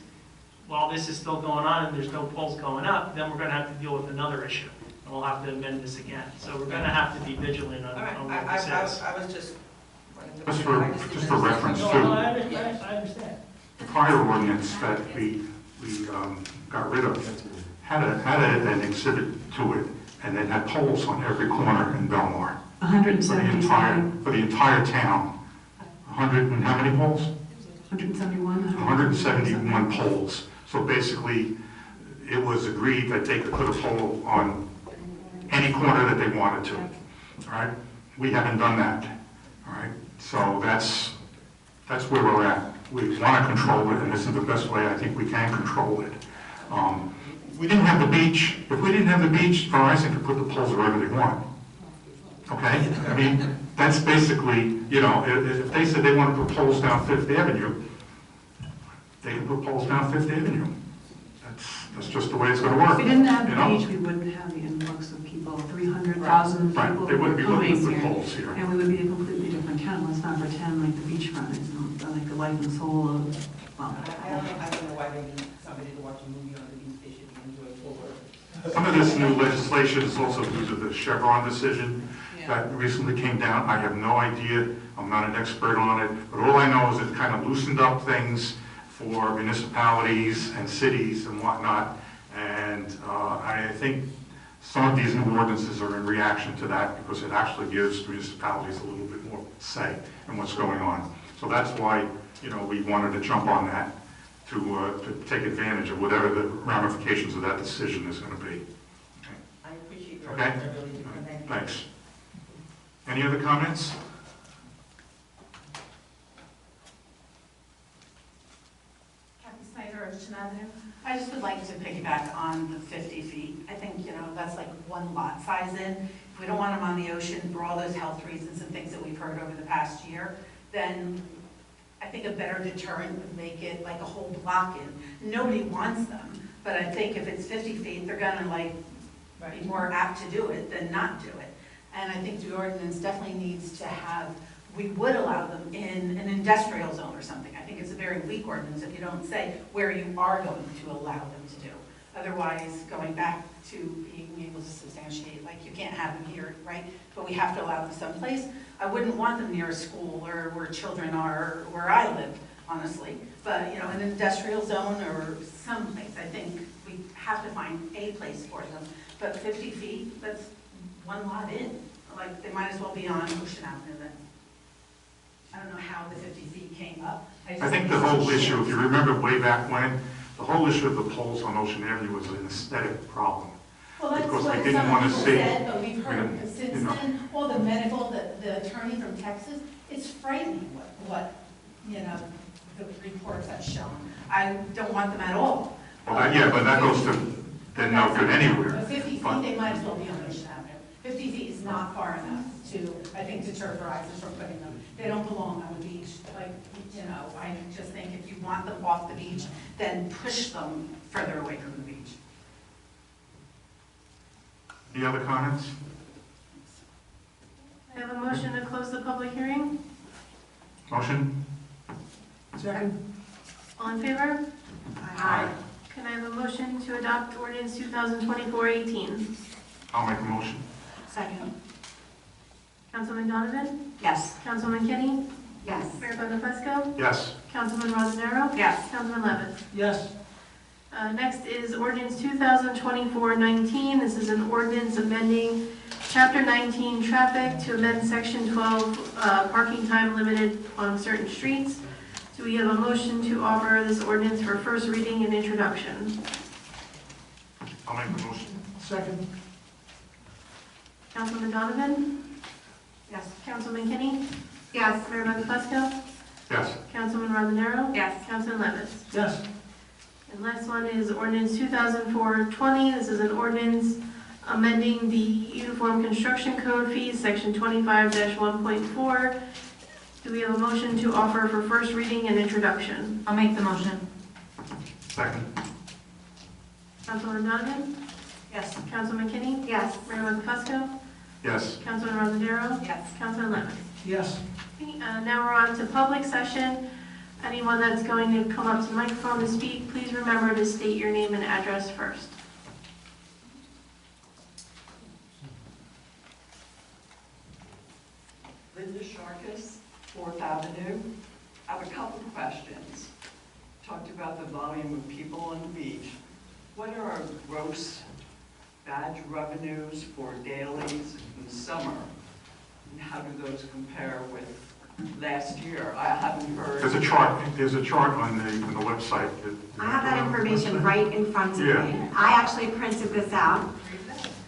while this is still going on and there's no poles going up, then we're gonna have to deal with another issue. And we'll have to amend this again. So we're gonna have to be vigilant All right, on what this is. I was just. Just for reference No, too, I understand. the prior ordinance that we got rid of had an exhibit to it, and it had poles on every corner in Belmar. 175. For the entire town. 100 and how many poles? 171. 171 poles. So basically, it was agreed that they could put a pole on any corner that they wanted to. All right? We haven't done that. All right? So that's where we're at. We want to control it, and this is the best way I think we can control it. We didn't have the beach. If we didn't have the beach, Verizon could put the poles wherever they want. Okay? I mean, that's basically, you know, if they said they want to put poles down Fifth Avenue, they can put poles down Fifth Avenue. That's just the way it's going to work. If we didn't have you the know? beach, we wouldn't have the influx of people, 300,000 Right, people they wouldn't be coming looking for here. poles here. And we would be a completely different town. Let's not pretend like the beachfront is not like the life and soul of, well. I don't know why they need somebody to watch a movie on the beach, they should be enjoying full. Some of this new legislation is also due to the Chevron decision that recently came down. I have no idea. I'm not an expert on it. But all I know is it kind of loosened up things for municipalities and cities and whatnot. And I think some of these new ordinances are in reaction to that because it actually gives municipalities a little bit more say in what's going on. So that's why, you know, we wanted to jump on that to take advantage of whatever the ramifications of that decision is going to be. I appreciate your Okay? I really do. Thank you. Thanks. Any other comments? Kathy Snyder, Ocean Avenue. I just would like to piggyback on the 50 feet. I think, you know, that's like one lot size in. If we don't want them on the ocean for all those health reasons and things that we've heard over the past year, then I think a better deterrent would make it like a whole block in. Nobody wants them, but I think if it's 50 feet, they're gonna like be more apt to do it than not do it. And I think the ordinance definitely needs to have, we would allow them in an industrial zone or something. I think it's a very weak ordinance if you don't say where you are going to allow them to do. Otherwise, going back to being able to substantiate, like you can't have them here, right? But we have to allow them someplace. I wouldn't want them near a school or where children are, or where I live, honestly. But, you know, an industrial zone or someplace, I think we have to find a place for them. But 50 feet, that's one lot in. Like, they might as well be on Ocean Avenue then. I don't know how the 50 feet came up. I think the whole issue, if you remember way back when, the whole issue of the poles on Ocean Avenue was an aesthetic problem. Well, that's Because what they didn't some want to people see, said, but we've heard you since know. then, all the medical, the attorney from Texas, it's frightening what, you know, the reports have shown. I don't want them at all. Well, yeah, but that goes to, they're no good anywhere. But 50 feet, But- they might as well be on Ocean Avenue. 50 feet is not far enough to, I think, deter Verizon from putting them. They don't belong on the beach. Like, you know, I just think if you want them off the beach, then push them further away from the beach. Any other comments? I have a motion to close the public hearing. Motion? Second? All in favor? Aye. Can I have a motion to adopt ordinance 2024-18? I'll make a motion. Second. Councilman Donovan? Yes. Councilman Kenny? Yes. Mayor Bonifesco? Yes. Councilman Rosanero? Yes. Councilman Levitt? Yes. Next is ordinance 2024-19. This is an ordinance amending Chapter 19 Traffic to amend Section 12 Parking Time Limited on certain streets. Do we have a motion to offer this ordinance for first reading and introduction? I'll make the motion. Second? Councilman Donovan? Yes. Councilman Kenny? Yes. Mayor Bonifesco? Yes. Councilman Rosanero? Yes. Councilman Levitt? Yes. And last one is ordinance 2004-20. This is an ordinance amending the Uniform Construction Code fees, section 25-1.4. Do Do we have a motion to offer for first reading and introduction? I'll make the motion. Second. Councilman Donovan? Yes. Councilman McKinney? Yes. Mayor LaFusco? Yes. Councilman Rosendero? Yes. Councilman Lemmons? Yes. Okay, now we're on to public session. Anyone that's going to come up to the microphone to speak, please remember to state your name and address first. Linda Sharkus, 4th Avenue. I have a couple of questions. Talked about the volume of people on the beach. What are our gross badge revenues for dailies in the summer? And how do those compare with last year? I haven't heard. There's a chart on the website. I have that information right in front of me. Yeah. I actually printed this out.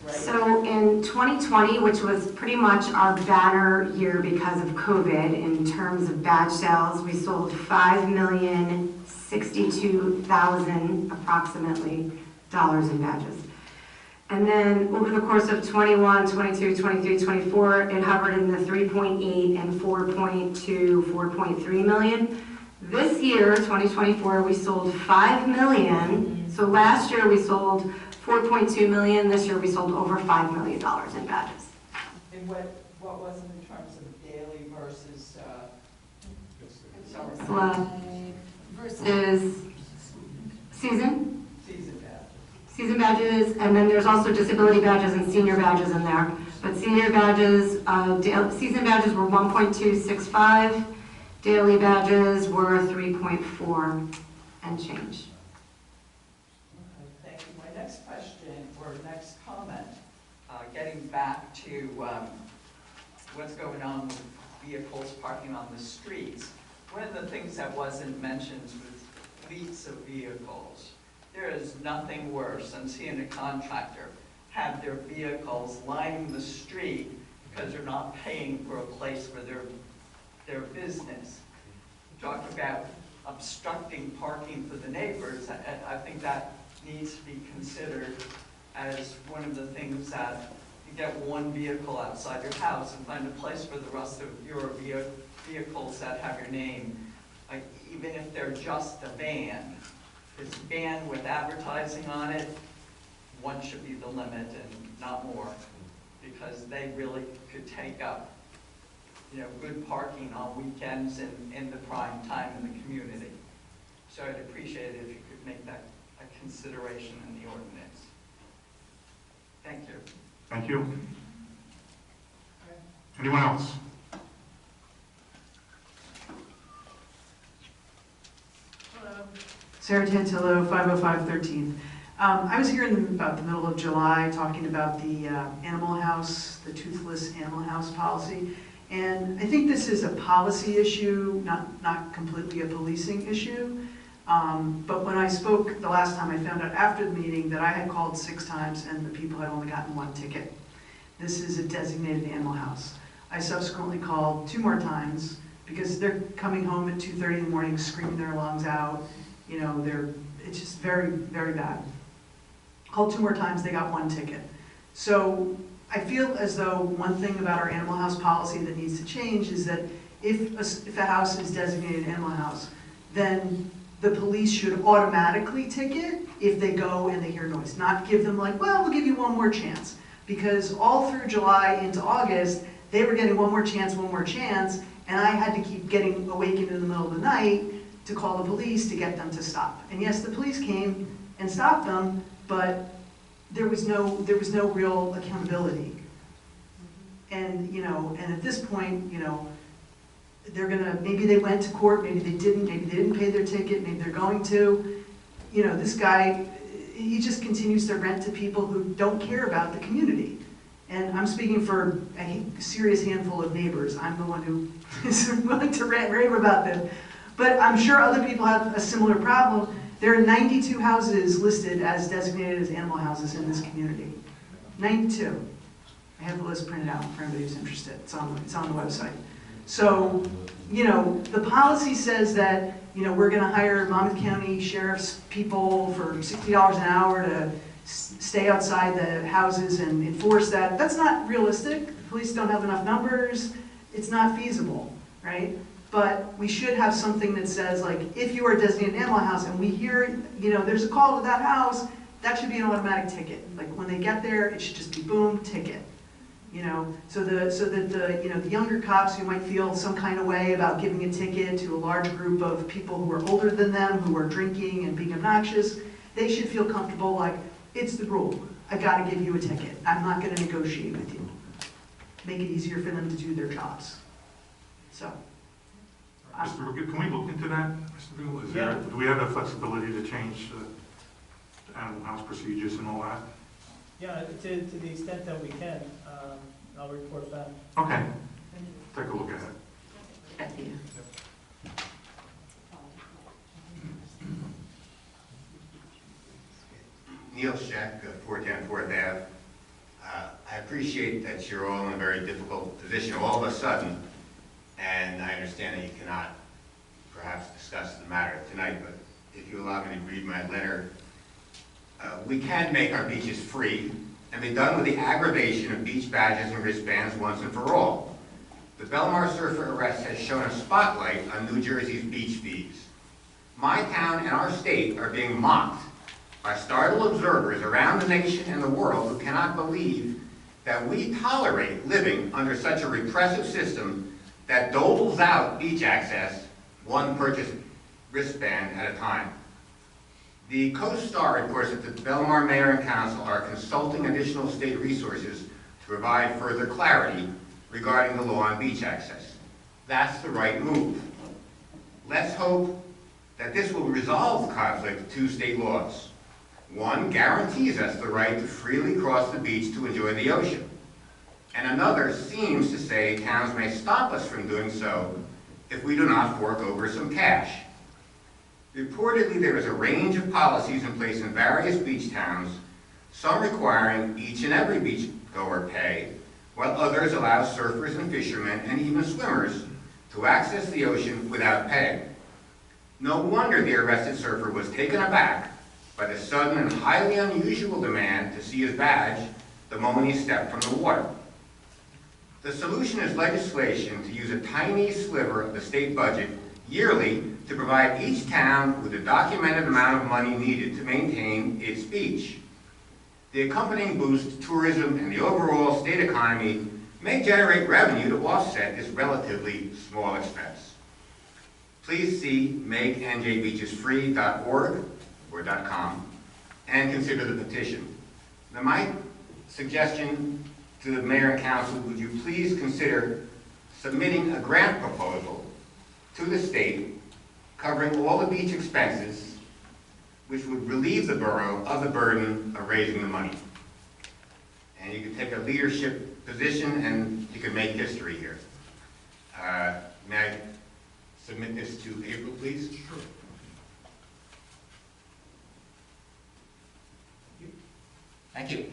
So in 2020, which was pretty much our banner year because of COVID, in terms of badge sales, we sold $5,062,000 approximately dollars in badges. And then over the course of 21, 22, 23, 24, it hovered in the 3.8 and 4.2, 4.3 million. This year, 2024, we sold 5 million. So last year we sold 4.2 million. This year we sold over $5 million in badges. And what was it in terms of daily versus summer? Versus season? Season badge. Season badges, and then there's also disability badges and senior badges in there. But senior badges, season badges were 1.265, daily badges were 3.4 and change. Thank you. My next question, or next comment, getting back to what's going on with vehicles parking on the streets. One of the things that wasn't mentioned was fleets of vehicles. There is nothing worse than seeing a contractor have their vehicles lining the street because they're not paying for a place for their business. Talk about obstructing parking for the neighbors. I think that needs to be considered as one of the things that you get one vehicle outside your house and find a place for the rest of your vehicles that have your name. Like, even if they're just a van, it's a van with advertising on it, one should be the limit and not more, because they really could take up, good parking on weekends and in the prime time in the community. So I'd appreciate it if you could make that a consideration in the ordinance. Thank you. Thank you. Anyone else? Sarah Tantillo, 505 13th. I was here in about the middle of July talking about the animal house, the toothless animal house policy. And I think this is a policy issue, not completely a policing issue. But when I spoke the last time, I found out after the meeting that I had called 6 times and the people had only gotten 1 ticket. This is a designated animal house. I subsequently called 2 more times because they're coming home at 2:30 in the morning screaming their lungs out. It's just very, very bad. Called 2 more times, they got 1 ticket. So I feel as though one thing about our animal house policy that needs to change is that if a house is designated animal house, then the police should automatically ticket if they go and they hear noise. Not give them like, well, we'll give you 1 more chance. Because all through July into August, they were getting 1 more chance, and I had to keep getting awakened in the middle of the night to call the police to get them to stop. And yes, the police came and stopped them, but there was no real accountability. And and at this point, maybe they went to court, maybe they didn't pay their ticket, maybe they're going to. This guy, he just continues to rent to people who don't care about the community. And I'm speaking for a serious handful of neighbors. I'm the one who is willing to rave about this. But I'm sure other people have a similar problem. There are 92 houses listed as designated as animal houses in this community. 92. I have the list printed out for anybody who's interested. It's on the website. So, the policy says that, we're going to hire Monmouth County Sheriff's people for $60 an hour to stay outside the houses and enforce that. That's not realistic. The police don't have enough numbers. It's not feasible, right? but we should have something that says, like, if you are a designated animal house and we hear, there's a call to that house, that should be an automatic ticket. Like, when they get there, it should just be boom, ticket. So that the younger cops who might feel some kind of way about giving a ticket to a large group of people who are older than them, who are drinking and being obnoxious, they should feel comfortable, like, it's the rule. I gotta give you a ticket. I'm not gonna negotiate with you. Make it easier for them to do their jobs. So. Mr. Ruger, can we look into that, Mr. Ruger? Do we have the flexibility to change the animal house procedures and all that? Yeah, to the extent that we can, I'll report back. Okay, take a look at it. Neil Scheck, 410 4th Ave. I appreciate that you're all in a very difficult position all of a sudden, and I understand that you cannot perhaps discuss the matter tonight, but if you allow me to read my letter, we can make our beaches free and be done with the aggravation of beach badges and wristbands once and for all. The Belmar surfer arrest has shown a spotlight on New Jersey's beach fees. My town and our state are being mocked by startled observers around the nation and the world who cannot believe that we tolerate living under such a repressive system that doles out beach access, one purchased wristband at a time. The Coast Star reports that the Belmar Mayor and Council are consulting additional state resources to provide further clarity regarding the law on beach access. That's the right move. Let's hope that this will resolve the conflict of two state laws. One guarantees us the right to freely cross the beach to enjoy the ocean, and another seems to say towns may stop us from doing so if we do not fork over some cash. Reportedly, there is a range of policies in place in various beach towns, some requiring each and every beachgoer pay, while others allow surfers and fishermen and even swimmers to access the ocean without pay. No wonder the arrested surfer was taken aback by the sudden and highly unusual demand to see his badge the moment he stepped from the water. The solution is legislation to use a tiny sliver of the state budget yearly to provide each town with a documented amount of money needed to maintain its beach. The accompanying boost to tourism and the overall state economy may generate revenue to offset this relatively small expense. Please see makenjbeachesfree.org or .com and consider the petition. Now, my suggestion to the mayor and council, would you please consider submitting a grant proposal to the state covering all the beach expenses, which would relieve the borough of the burden of raising the money. And you could take a leadership position and you could make history here. May I submit this to April, please? Sure. Thank you.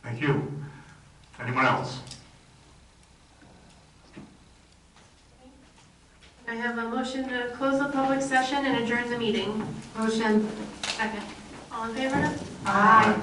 Thank you. Anyone else? I have a motion to close the public session and adjourn the meeting. Motion. Second. All in favor? Aye.